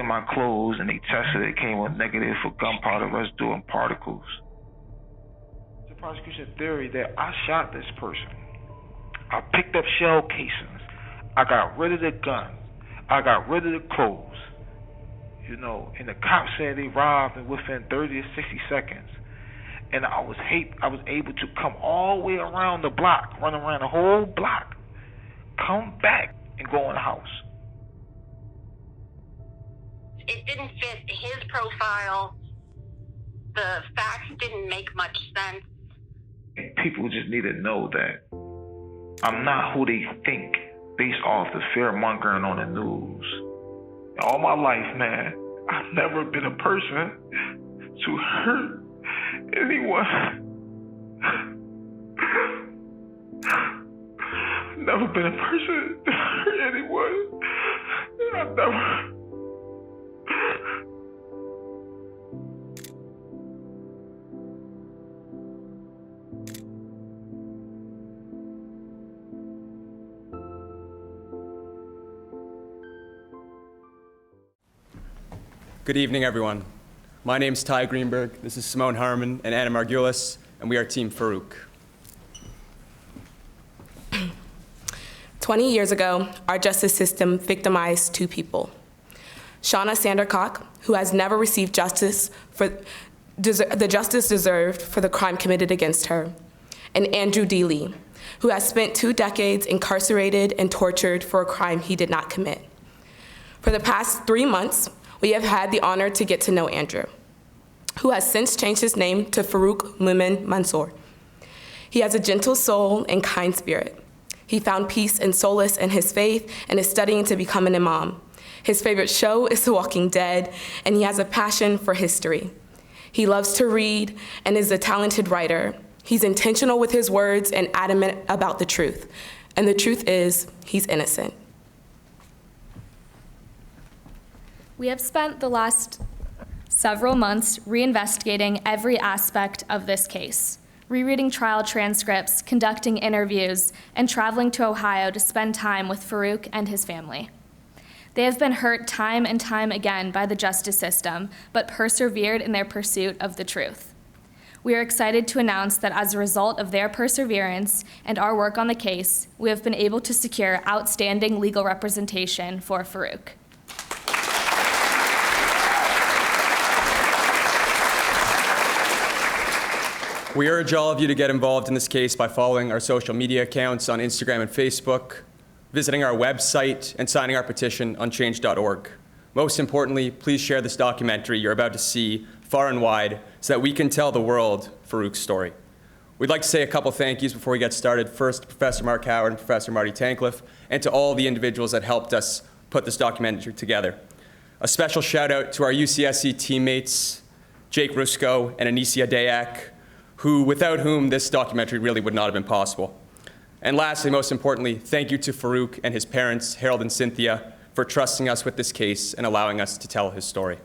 Speaker 5: My clothes and they tested it, came with negative for gunpowder residue and particles. The prosecution theory that I shot this person. I picked up shell casings. I got rid of the gun. I got rid of the clothes. And the cops said they robbed me within 30 to 60 seconds. And I was able to come all the way around the block, run around the whole block, come back and go in the house.
Speaker 18: It didn't fit his profile. The facts didn't make much sense.
Speaker 5: People just need to know that I'm not who they think based off the fear mongering on the news. All my life, man, I've never been a person to hurt anyone. I've never been a person to hurt anyone. I've never.
Speaker 6: Good evening, everyone. My name's Ty Greenberg. This is Simone Harmon and Anna Margulis, and we are Team Farooq.
Speaker 7: 20 years ago, our justice system victimized 2 people. Shanda Crane, who has never received justice for the justice deserved for the crime committed against her, and Andrew D. Lee, who has spent 2 decades incarcerated and tortured for a crime he did not commit. For the past 3 months, we have had the honor to get to know Andrew, who has since changed his name to Farooq Mansour. He has a gentle soul and kind spirit. He found peace and solace in his faith and is studying to become an imam. His favorite show is The Walking Dead, and he has a passion for history. He loves to read and is a talented writer. He's intentional with his words and adamant about the truth. And the truth is, he's innocent.
Speaker 8: We have spent the last several months reinvestigating every aspect of this case, rereading trial transcripts, conducting interviews, and traveling to Ohio to spend time with Farooq and his family. They have been hurt time and time again by the justice system, but persevered in their pursuit of the truth. We are excited to announce that as a result of their perseverance and our work on the case, we have been able to secure outstanding legal representation for Farooq.
Speaker 6: We urge all of you to get involved in this case by following our social media accounts on Instagram and Facebook, visiting our website, and signing our petition on change.org. Most importantly, please share this documentary you're about to see far and wide so that we can tell the world Farooq's story. We'd like to say a couple thank yous before we get started. First, to Professor Mark Howard and Professor Marty Tankleff, and to all the individuals that helped us put this documentary together. A special shout out to our UCSC teammates, Jake Rusko and Anicia Dayak, without whom this documentary really would not have been possible. And lastly, most importantly, thank you to Farooq and his parents, Harold and Cynthia, for trusting us with this case and allowing us to tell his story.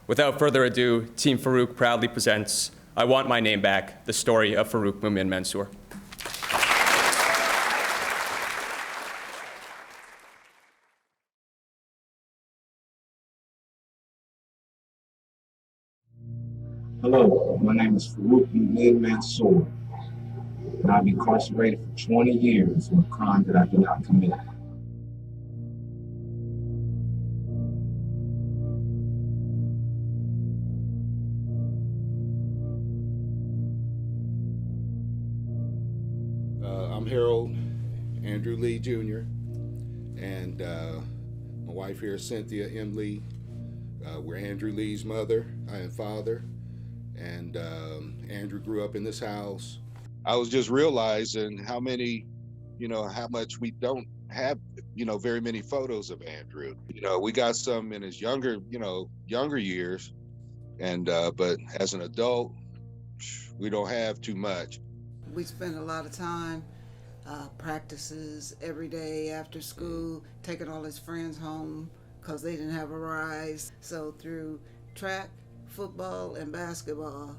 Speaker 6: Without further ado, Team Farooq proudly presents I Want My Name Back, the story of Farooq Mansour.
Speaker 10: Hello, my name is Farooq Mansour, and I've been incarcerated for 20 years for a crime that I did not commit.
Speaker 29: I'm Harold Andrew Lee Jr., and my wife here is Cynthia M. Lee. We're Andrew Lee's mother and father, and Andrew grew up in this house. I was just realizing how much we don't have, very many photos of Andrew. We got some in his younger years, and but as an adult, we don't have too much.
Speaker 17: We spent a lot of time practices every day after school, taking all his friends home because they didn't have a ride. So through track, football, and basketball,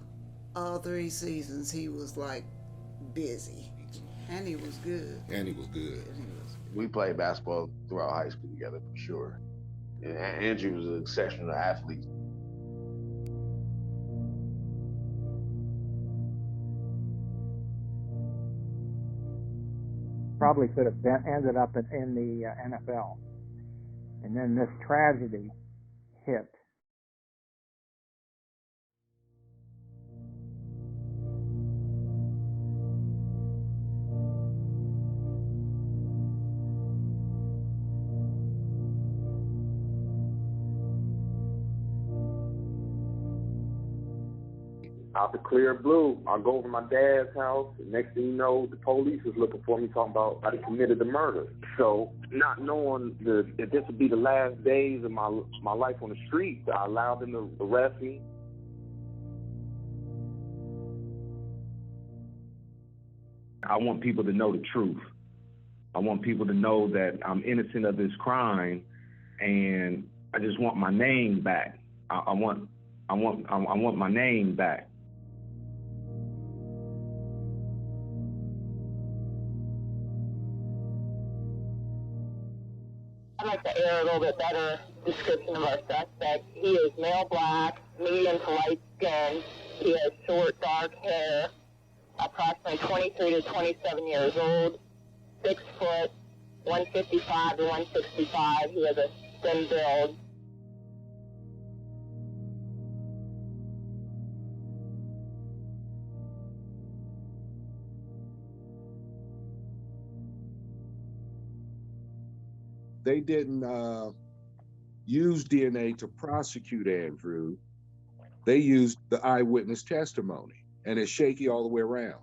Speaker 17: all 3 seasons, he was like busy. And he was good.
Speaker 11: We played basketball throughout high school together, for sure. And Andrew was an exceptional athlete.
Speaker 12: Probably could have ended up in the NFL. And then this tragedy hit.
Speaker 11: Out the clear blue, I go over to my dad's house. Next thing you know, the police was looking for me, talking about I committed the murder. So, not knowing that this would be the last days of my life on the street, I allowed them to arrest me.
Speaker 23: I want people to know the truth. I want people to know that I'm innocent of this crime, and I just want my name back. I want my name back.
Speaker 18: I'd like to air a little bit better description of our suspect. He is male black, medium to light skin. He has short, dark hair, approximately 23 to 27 years old, 6 foot, 155 to 165. He has a thin build.
Speaker 29: They didn't use DNA to prosecute Andrew. They used the eyewitness testimony, and it's shaky all the way around.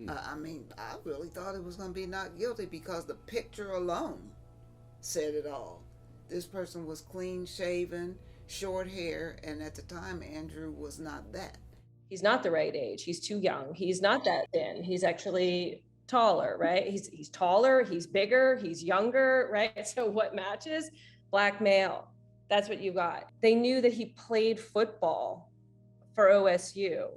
Speaker 17: I mean, I really thought it was going to be not guilty because the picture alone said it all. This person was clean shaven, short hair, and at the time, Andrew was not that.
Speaker 3: He's not the right age. He's too young. He's not that thin. He's actually taller, right? He's taller, he's bigger, he's younger, right? So what matches? Black male. That's what you got. They knew that he played football for OSU.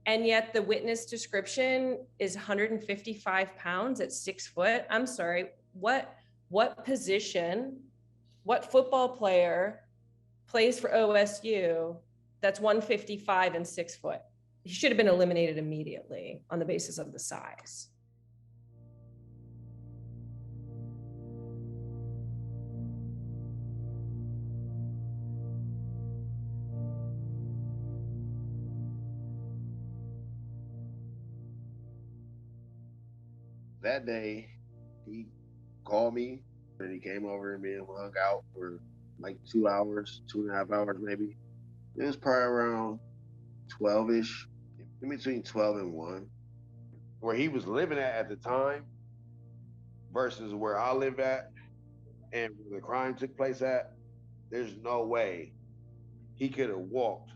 Speaker 3: And yet the witness description is 155 pounds at 6 foot. I'm sorry, what position, what football player plays for OSU that's 155 and 6 foot? He should have been eliminated immediately on the basis of the size.
Speaker 13: That day, he called me and he came over and me and we hung out for like 2 hours, 2.5 hours maybe. It was probably around 12-ish, in between 12 and 1. Where he was living at the time versus where I live at and where the crime took place at, there's no way he could have walked.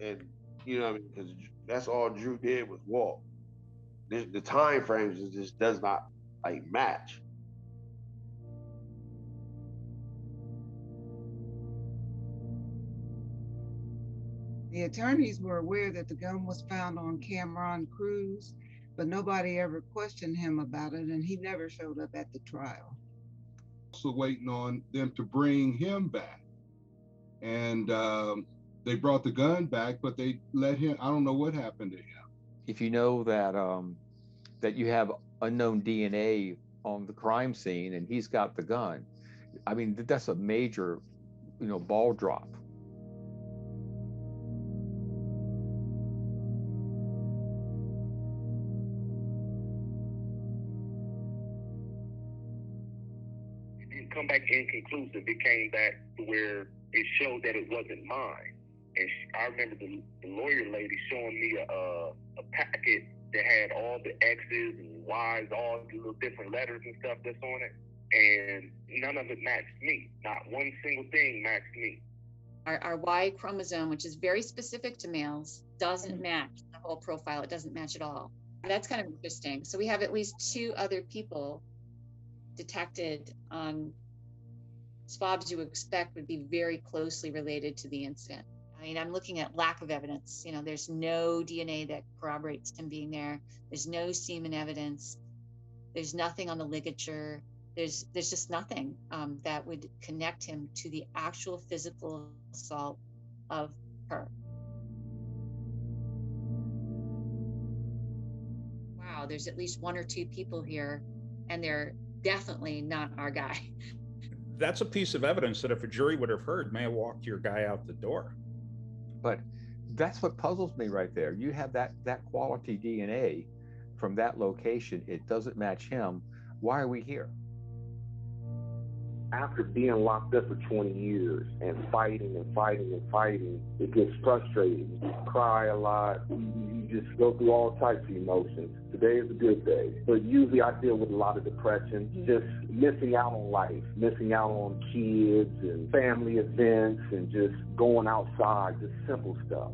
Speaker 13: And you know what I mean? Because that's all Drew did was walk. The time frames just does not like match.
Speaker 17: The attorneys were aware that the gun was found on Cameron Cruz, but nobody ever questioned him about it, and he never showed up at the trial.
Speaker 29: Also waiting on them to bring him back. And they brought the gun back, but they let him, I don't know what happened to him.
Speaker 14: If you know that that you have unknown DNA on the crime scene and he's got the gun, I mean, that's a major, ball drop.
Speaker 11: It didn't come back inconclusive. It came back to where it showed that it wasn't mine. And I remember the lawyer lady showing me a packet that had all the X's and Y's, all the little different letters and stuff that's on it. And none of it matched me. Not one single thing matched me.
Speaker 15: Our Y chromosome, which is very specific to males, doesn't match the whole profile. It doesn't match at all. That's kind of interesting. So we have at least 2 other people detected on swabs you expect would be very closely related to the incident. I mean, I'm looking at lack of evidence. There's no DNA that corroborates him being there. There's no semen evidence. There's nothing on the ligature. There's just nothing that would connect him to the actual physical assault of her. Wow, there's at least 1 or 2 people here, and they're definitely not our guy.
Speaker 24: That's a piece of evidence that if a jury would have heard, may have walked your guy out the door.
Speaker 14: But that's what puzzles me right there. You have that quality DNA from that location. It doesn't match him. Why are we here?
Speaker 11: After being locked up for 20 years and fighting and fighting and fighting, it gets frustrating. You cry a lot. You just go through all types of emotions. Today is a good day. But usually I deal with a lot of depression, just missing out on life, missing out on kids and family events and just going outside, just simple stuff.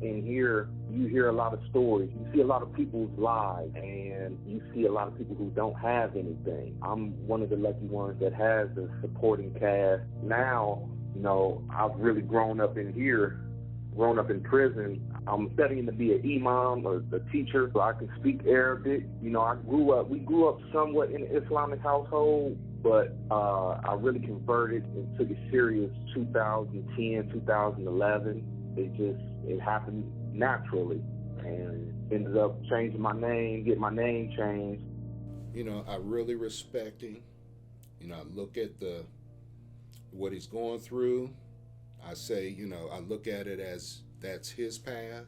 Speaker 11: And here, you hear a lot of stories. You see a lot of people's lives, and you see a lot of people who don't have anything. I'm one of the lucky ones that has a supporting cast. Now, I've really grown up in here, grown up in prison. I'm studying to be an imam or a teacher, so I can speak Arabic. We grew up somewhat in an Islamic household, but I really converted and took it serious 2010, 2011. It happened naturally and ended up changing my name, get my name changed.
Speaker 29: I really respect him. I look at what he's going through. I say, I look at it as that's his path,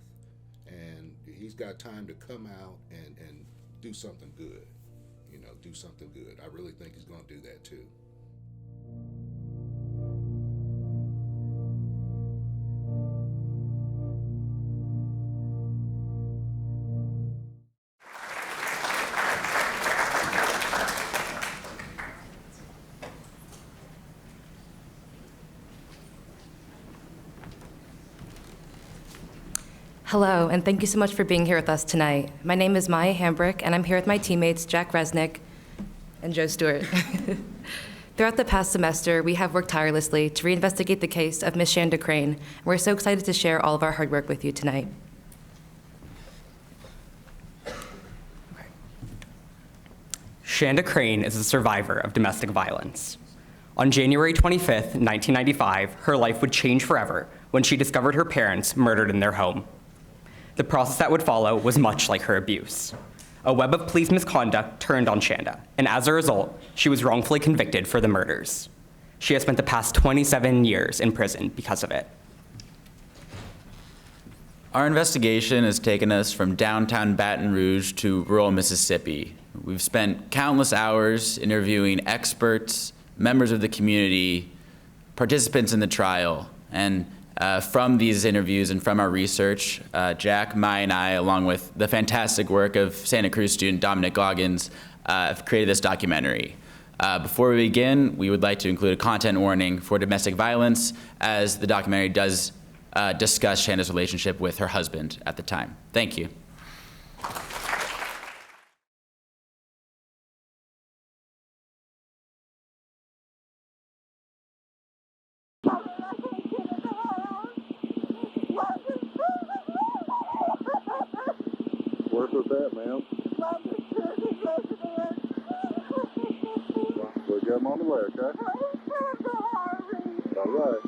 Speaker 29: and he's got time to come out and do something good. Do something good. I really think he's going to do that too.
Speaker 1: Hello, and thank you so much for being here with us tonight. My name is Maya Hambrick, and I'm here with my teammates Jack Resnick and Joe Stewart. Throughout the past semester, we have worked tirelessly to reinvestigate the case of Miss Shanda Crane, and we're so excited to share all of our hard work with you tonight.
Speaker 2: Shanda Crane is a survivor of domestic violence. On January 25th, 1995, her life would change forever when she discovered her parents murdered in their home. The process that would follow was much like her abuse. A web of police misconduct turned on Shanda, and as a result, she was wrongfully convicted for the murders. She has spent the past 27 years in prison because of it.
Speaker 9: Our investigation has taken us from downtown Baton Rouge to rural Mississippi. We've spent countless hours interviewing experts, members of the community, participants in the trial, and from these interviews and from our research, Jack, Mai, and I, along with the fantastic work of Santa Cruz student Dominic Goggins, have created this documentary. Before we begin, we would like to include a content warning for domestic violence, as the documentary does discuss Shanda's relationship with her husband at the time. Thank you.
Speaker 16: Where's this at, ma'am? We'll get him on the way, okay? All right.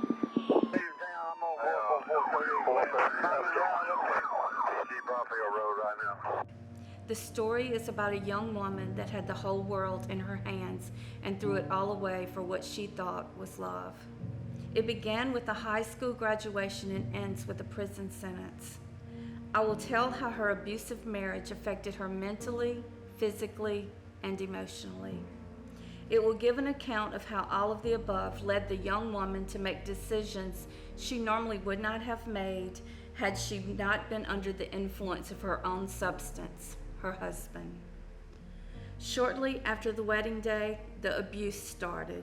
Speaker 19: The story is about a young woman that had the whole world in her hands and threw it all away for what she thought was love. It began with a high school graduation and ends with a prison sentence. I will tell how her abusive marriage affected her mentally, physically, and emotionally. It will give an account of how all of the above led the young woman to make decisions she normally would not have made had she not been under the influence of her own substance, her husband. Shortly after the wedding day, the abuse started.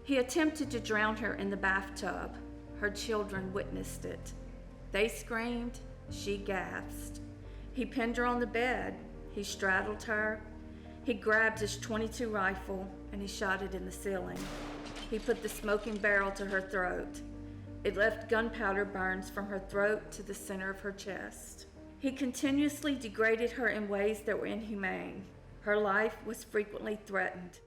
Speaker 19: He attempted to drown her in the bathtub. Her children witnessed it. They screamed, she gasped. He pinned her on the bed. He straddled her. He grabbed his .22 rifle and he shot it in the ceiling. He put the smoking barrel to her throat. It left gunpowder burns from her throat to the center of her chest. He continuously degraded her in ways that were inhumane. Her life was frequently threatened.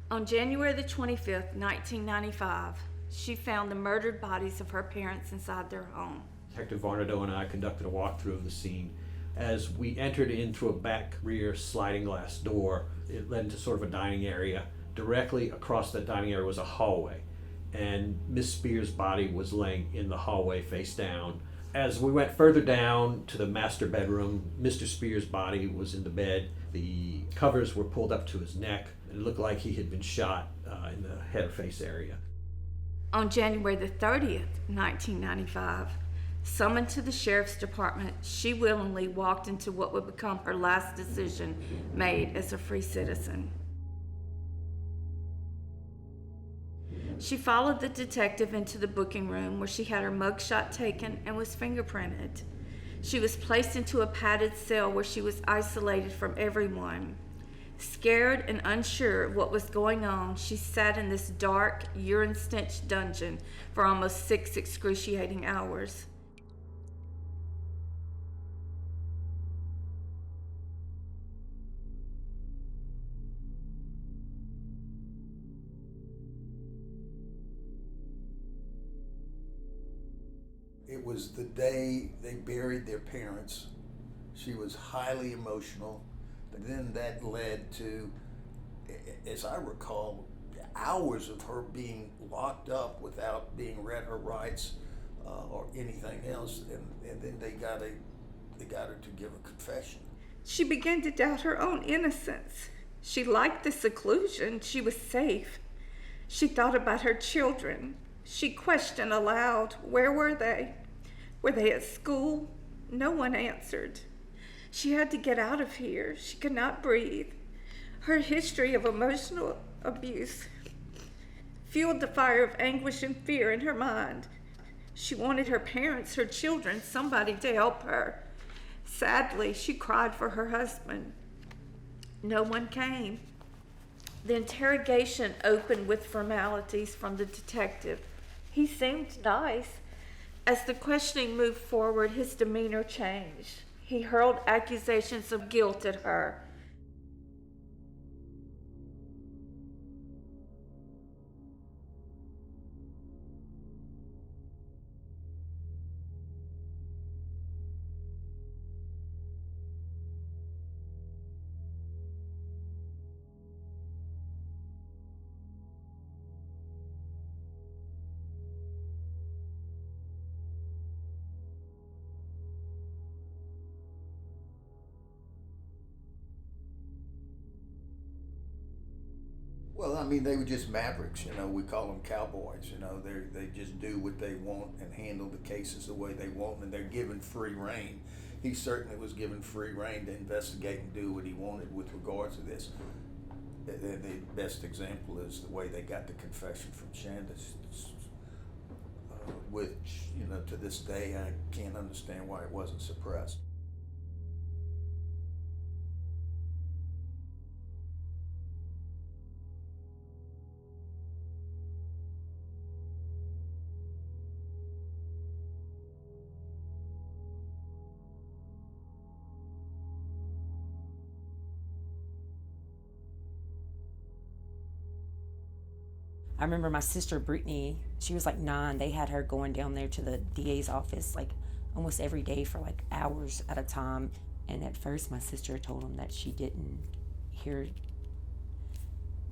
Speaker 19: On January the 25th, 1995, she found the murdered bodies of her parents inside their home.
Speaker 25: Detective Varnado and I conducted a walkthrough of the scene. As we entered in through a back rear sliding glass door, it led into sort of a dining area. Directly across that dining area was a hallway, and Miss Spears' body was laying in the hallway face down. As we went further down to the master bedroom, Mr. Spears' body was in the bed. The covers were pulled up to his neck. It looked like he had been shot in the head or face area.
Speaker 19: On January the 30th, 1995, summoned to the sheriff's department, she willingly walked into what would become her last decision made as a free citizen. She followed the detective into the booking room where she had her mugshot taken and was fingerprinted. She was placed into a padded cell where she was isolated from everyone. Scared and unsure of what was going on, she sat in this dark, urine-stench dungeon for almost 6 excruciating hours.
Speaker 26: It was the day they buried their parents. She was highly emotional. But then that led to, as I recall, hours of her being locked up without being read her rights or anything else. And then they got her to give a confession.
Speaker 19: She began to doubt her own innocence. She liked the seclusion. She was safe. She thought about her children. She questioned aloud, where were they? Were they at school? No one answered. She had to get out of here. She could not breathe. Her history of emotional abuse fueled the fire of anguish and fear in her mind. She wanted her parents, her children, somebody to help her. Sadly, she cried for her husband. No one came. The interrogation opened with formalities from the detective. He seemed nice. As the questioning moved forward, his demeanor changed. He hurled accusations of guilt at her.
Speaker 26: Well, I mean, they were just mavericks, you know. We call them cowboys, you know. They just do what they want and handle the cases the way they want, and they're given free rein. He certainly was given free rein to investigate and do what he wanted with regards to this. The best example is the way they got the confession from Shanda, which, you know, to this day, I can't understand why it wasn't suppressed.
Speaker 4: I remember my sister Brittany, she was like 9. They had her going down there to the DA's office like almost every day for like hours at a time. And at first my sister told them that she didn't hear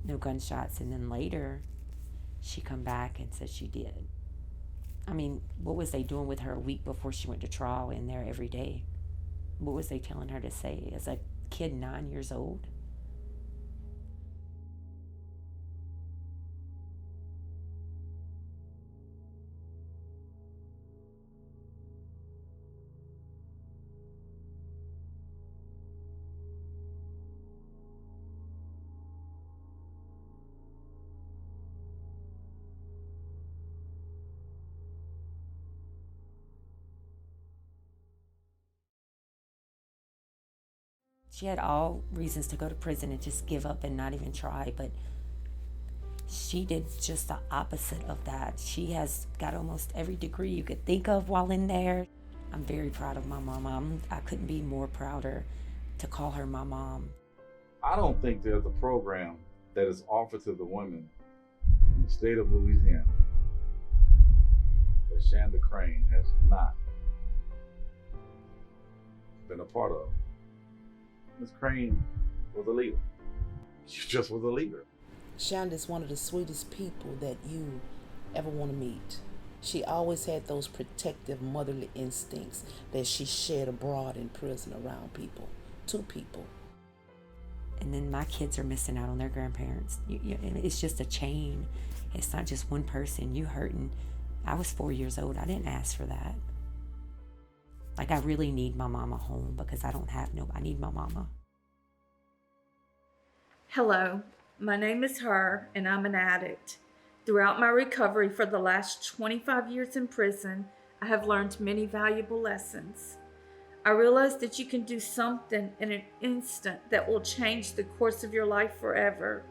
Speaker 4: no gunshots. And then later she come back and said she did. I mean, what was they doing with her a week before she went to trial in there every day? What was they telling her to say as a kid 9 years old? She had all reasons to go to prison and just give up and not even try, but she did just the opposite of that. She has got almost every degree you could think of while in there. I'm very proud of my mom. I couldn't be more prouder to call her my mom.
Speaker 16: I don't think there's a program that is offered to the women in the state of Louisiana that Shanda Crane has not been a part of. Ms. Crane was a leader. She just was a leader.
Speaker 5: Shanda is one of the sweetest people that you ever want to meet. She always had those protective motherly instincts that she shed abroad in prison around people, to people.
Speaker 4: And then my kids are missing out on their grandparents. It's just a chain. It's not just one person. You hurting. I was 4 years old. I didn't ask for that. Like, I really need my mama home because I don't have I need my mama.
Speaker 19: Hello, my name is Her, and I'm an addict. Throughout my recovery for the last 25 years in prison, I have learned many valuable lessons. I realized that you can do something in an instant that will change the course of your life forever.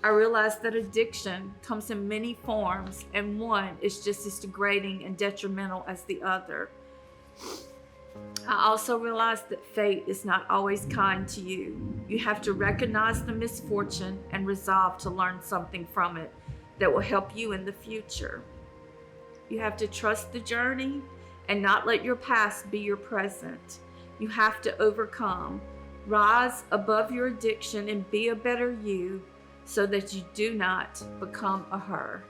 Speaker 19: I realized that addiction comes in many forms, and one is just as degrading and detrimental as the other. I also realized that fate is not always kind to you. You have to recognize the misfortune and resolve to learn something from it that will help you in the future. You have to trust the journey and not let your past be your present. You have to overcome, rise above your addiction and be a better you so that you do not become a her.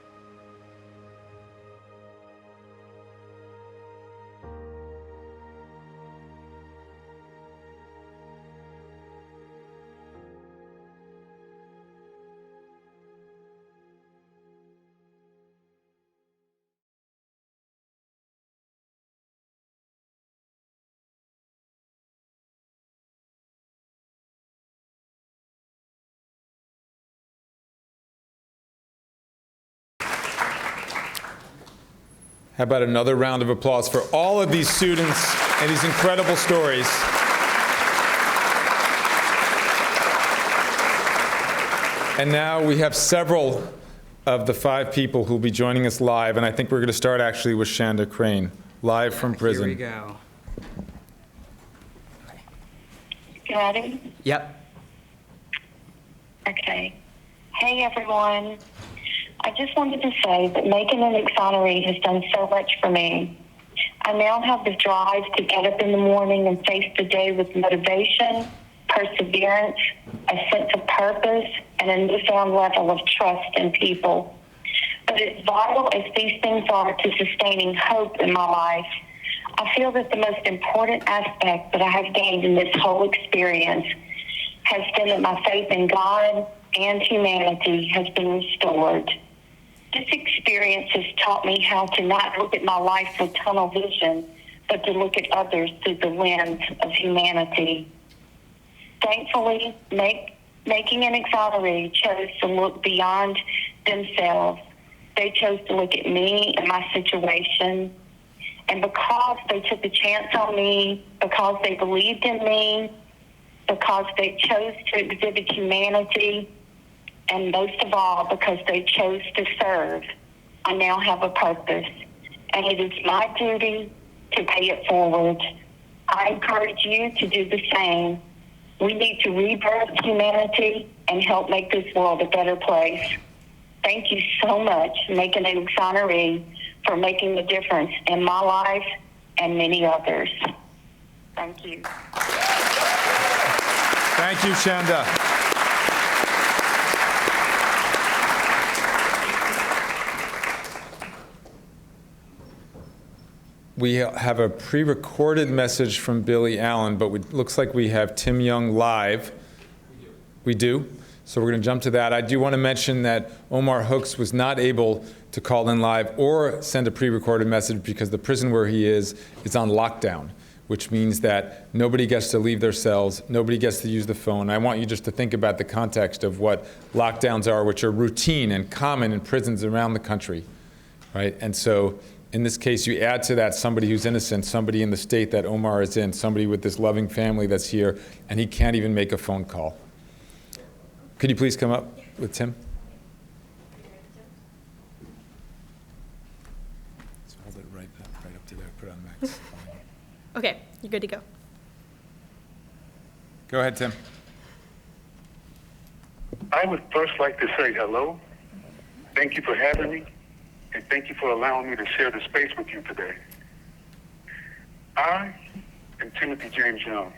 Speaker 6: How about another round of applause for all of these students and these incredible stories? And now we have several of the 5 people who will be joining us live, and I think we're going to start actually with Shanda Crane, live from prison.
Speaker 2: Here we go.
Speaker 7: You ready?
Speaker 2: Yep.
Speaker 7: Okay. Hey, everyone. I just wanted to say that making an Exoneree has done so much for me. I now have the drive to get up in the morning and face the day with motivation, perseverance, a sense of purpose, and a newfound level of trust in people. But as vital as these things are to sustaining hope in my life, I feel that the most important aspect that I have gained in this whole experience has been that my faith in God and humanity has been restored. This experience has taught me how to not look at my life with tunnel vision, but to look at others through the lens of humanity. Thankfully, making an Exoneree chose to look beyond themselves. They chose to look at me and my situation. And because they took a chance on me, because they believed in me, because they chose to exhibit humanity, and most of all, because they chose to serve, I now have a purpose. And it is my duty to pay it forward. I encourage you to do the same. We need to rebirth humanity and help make this world a better place. Thank you so much, Making an Exoneree, for making a difference in my life and many others. Thank you.
Speaker 6: Thank you, Shanda. We have a pre-recorded message from Billie Allen, but it looks like we have Tim Young live. We do? So we're going to jump to that. I do want to mention that Omar Hooks was not able to call in live or send a pre-recorded message because the prison where he is on lockdown, which means that nobody gets to leave their cells, nobody gets to use the phone. I want you just to think about the context of what lockdowns are, which are routine and common in prisons around the country, right? And so in this case, you add to that somebody who's innocent, somebody in the state that Omar is in, somebody with this loving family that's here, and he can't even make a phone call. Could you please come up with Tim? So hold it right up to there, put it on max.
Speaker 8: Okay, you're good to go.
Speaker 6: Go ahead, Tim.
Speaker 10: I would first like to say hello. Thank you for having me, and thank you for allowing me to share the space with you today. I am Timothy James Young.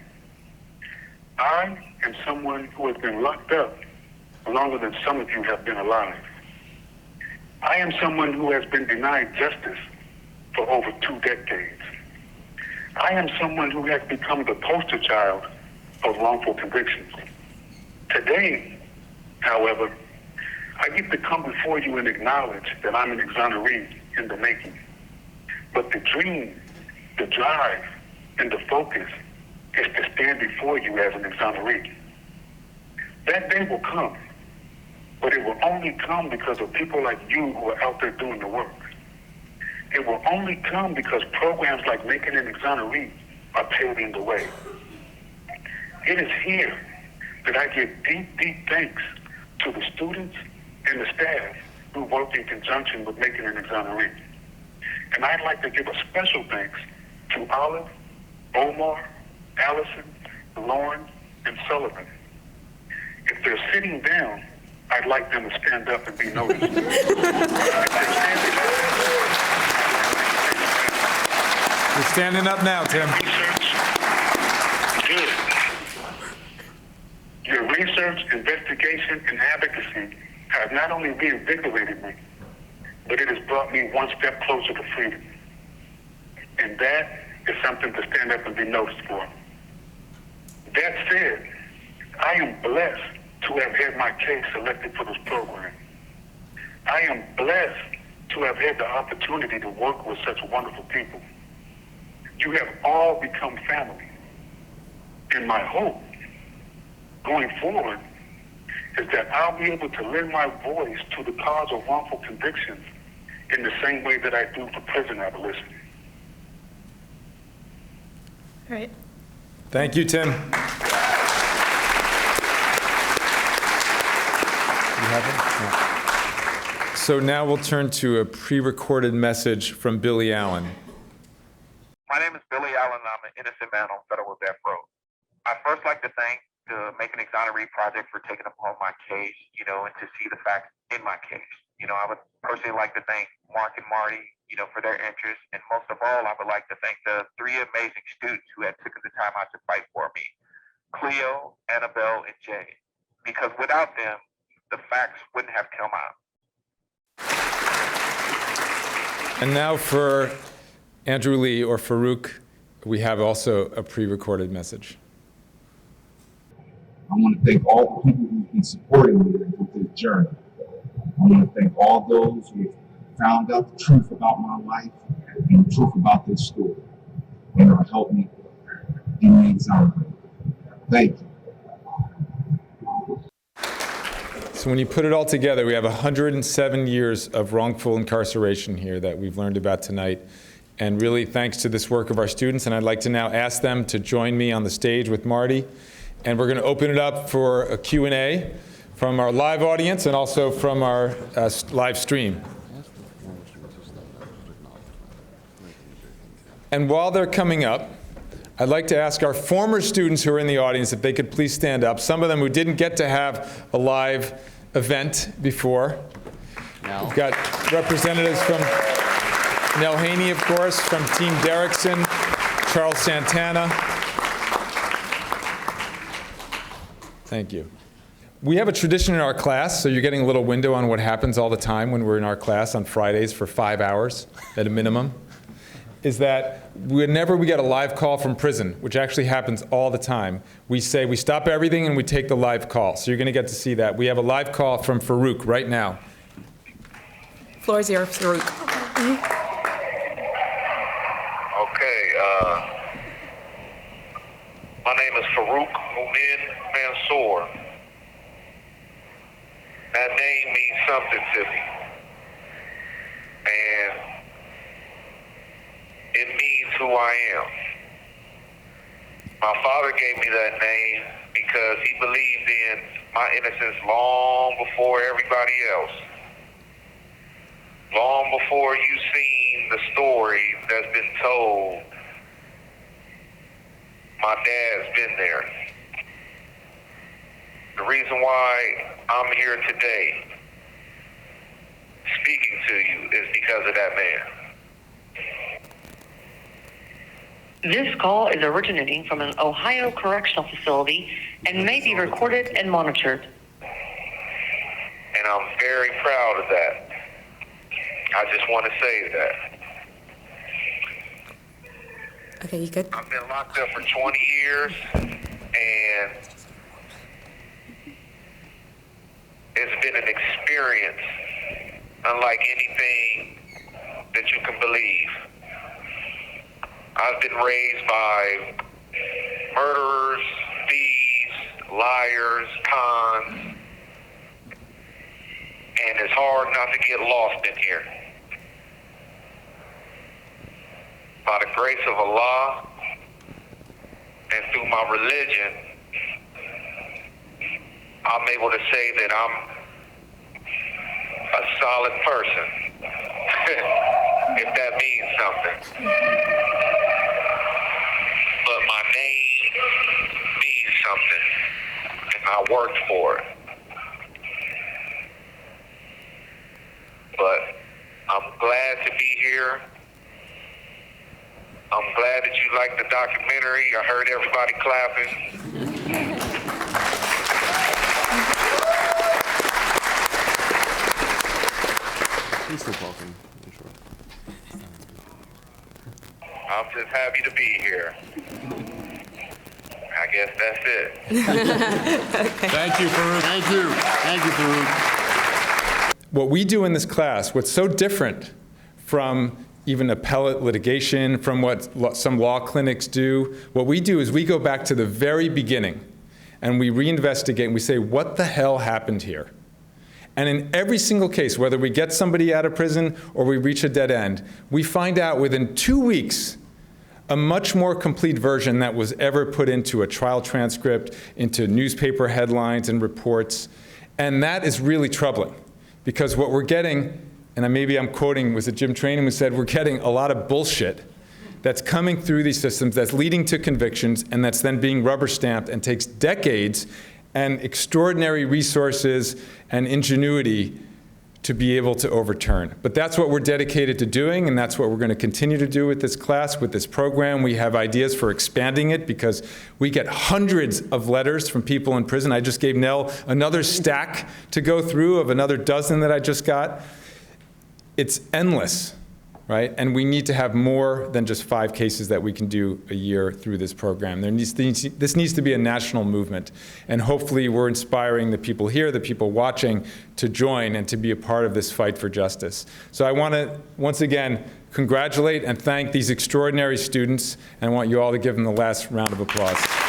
Speaker 10: I am someone who has been locked up longer than some of you have been alive. I am someone who has been denied justice for over 2 decades. I am someone who has become the poster child of wrongful convictions. Today, however, I get to come before you and acknowledge that I'm an Exoneree in the making. But the dream, the drive, and the focus is to stand before you as an Exoneree. That day will come, but it will only come because of people like you who are out there doing the work. It will only come because programs like Making an Exoneree are paving the way. It is here that I give deep, deep thanks to the students and the staff who work in conjunction with Making an Exoneree. And I'd like to give a special thanks to Olive, Omar, Allison, Lauren, and Sullivan. If they're sitting down, I'd like them to stand up and be noticed. If they're standing up,
Speaker 6: you're standing up now, Tim.
Speaker 10: Good. Your research, investigation, and advocacy have not only reinvigorated me, but it has brought me one step closer to freedom. And that is something to stand up and be noticed for. That said, I am blessed to have had my case selected for this program. I am blessed to have had the opportunity to work with such wonderful people. You have all become family. And my hope going forward is that I'll be able to lend my voice to the cause of wrongful convictions in the same way that I do for prison abolition.
Speaker 8: All right.
Speaker 6: Thank you, Tim. You have it? No. So now we'll turn to a pre-recorded message from Billie Allen.
Speaker 3: My name is Billie Allen, and I'm an innocent man on federal death row. I'd first like to thank the Make an Exoneree Project for taking upon my case, and to see the facts in my case. I would personally like to thank Mark and Marty, for their interest. And most of all, I would like to thank the 3 amazing students who had taken the time out to fight for me, Cleo, Annabelle, and Jay. Because without them, the facts wouldn't have come out.
Speaker 6: And now for Andrew Lee or Farooq, we have also a pre-recorded message.
Speaker 12: I want to thank all the people who've been supporting me with this journey. I want to thank all those who have found out the truth about my life and the truth about this story, and will help me in the exoneration. Thank you.
Speaker 6: So when you put it all together, we have 107 years of wrongful incarceration here that we've learned about tonight. And really thanks to this work of our students. And I'd like to now ask them to join me on the stage with Marty. And we're going to open it up for a Q&A from our live audience and also from our live stream. And while they're coming up, I'd like to ask our former students who are in the audience if they could please stand up. Some of them who didn't get to have a live event before. We've got representatives from Nell Haney, of course, from Team Derrickson, Charles Santana. Thank you. We have a tradition in our class, so you're getting a little window on what happens all the time when we're in our class on Fridays for 5 hours at a minimum, is that whenever we get a live call from prison, which actually happens all the time, we say we stop everything and we take the live call. So you're going to get to see that. We have a live call from Farooq right now.
Speaker 8: Floor is yours, Farooq.
Speaker 3: Okay, my name is Farooq Mansour. That name means something to me. And it means who I am. My father gave me that name because he believed in my innocence long before everybody else. Long before you've seen the story that's been told, my dad's been there. The reason why I'm here today speaking to you is because of that man.
Speaker 7: This call is originating from an Ohio correctional facility and may be recorded and monitored.
Speaker 3: And I'm very proud of that. I just want to say that.
Speaker 1: Okay, you good?
Speaker 3: I've been locked up for 20 years, and it's been an experience unlike anything that you can believe. I've been raised by murderers, thieves, liars, cons, and it's hard not to get lost in here. By the grace of Allah and through my religion, I'm able to say that I'm a solid person, if that means something. But my name means something, and I worked for it. But I'm glad to be here. I'm glad that you liked the documentary. I heard everybody clapping.
Speaker 18: He's still talking.
Speaker 3: I'm just happy to be here. I guess that's it.
Speaker 18: Thank you, Farooq. Thank you. Thank you, Farooq.
Speaker 6: What we do in this class, what's so different from even appellate litigation, from what some law clinics do, what we do is we go back to the very beginning and we reinvestigate and we say, what the hell happened here? And in every single case, whether we get somebody out of prison or we reach a dead end, we find out within 2 weeks a much more complete version that was ever put into a trial transcript, into newspaper headlines and reports. And that is really troubling, because what we're getting, and maybe I'm quoting, was it Jim Trainum who said, we're getting a lot of bullshit that's coming through these systems that's leading to convictions, and that's then being rubber stamped and takes decades and extraordinary resources and ingenuity to be able to overturn. But that's what we're dedicated to doing, and that's what we're going to continue to do with this class, with this program. We have ideas for expanding it because we get hundreds of letters from people in prison. I just gave Nell another stack to go through of another dozen that I just got. It's endless, right? And we need to have more than just 5 cases that we can do a year through this program. This needs to be a national movement. And hopefully we're inspiring the people here, the people watching, to join and to be a part of this fight for justice. So I want to, once again, congratulate and thank these extraordinary students, and I want you all to give them the last round of applause.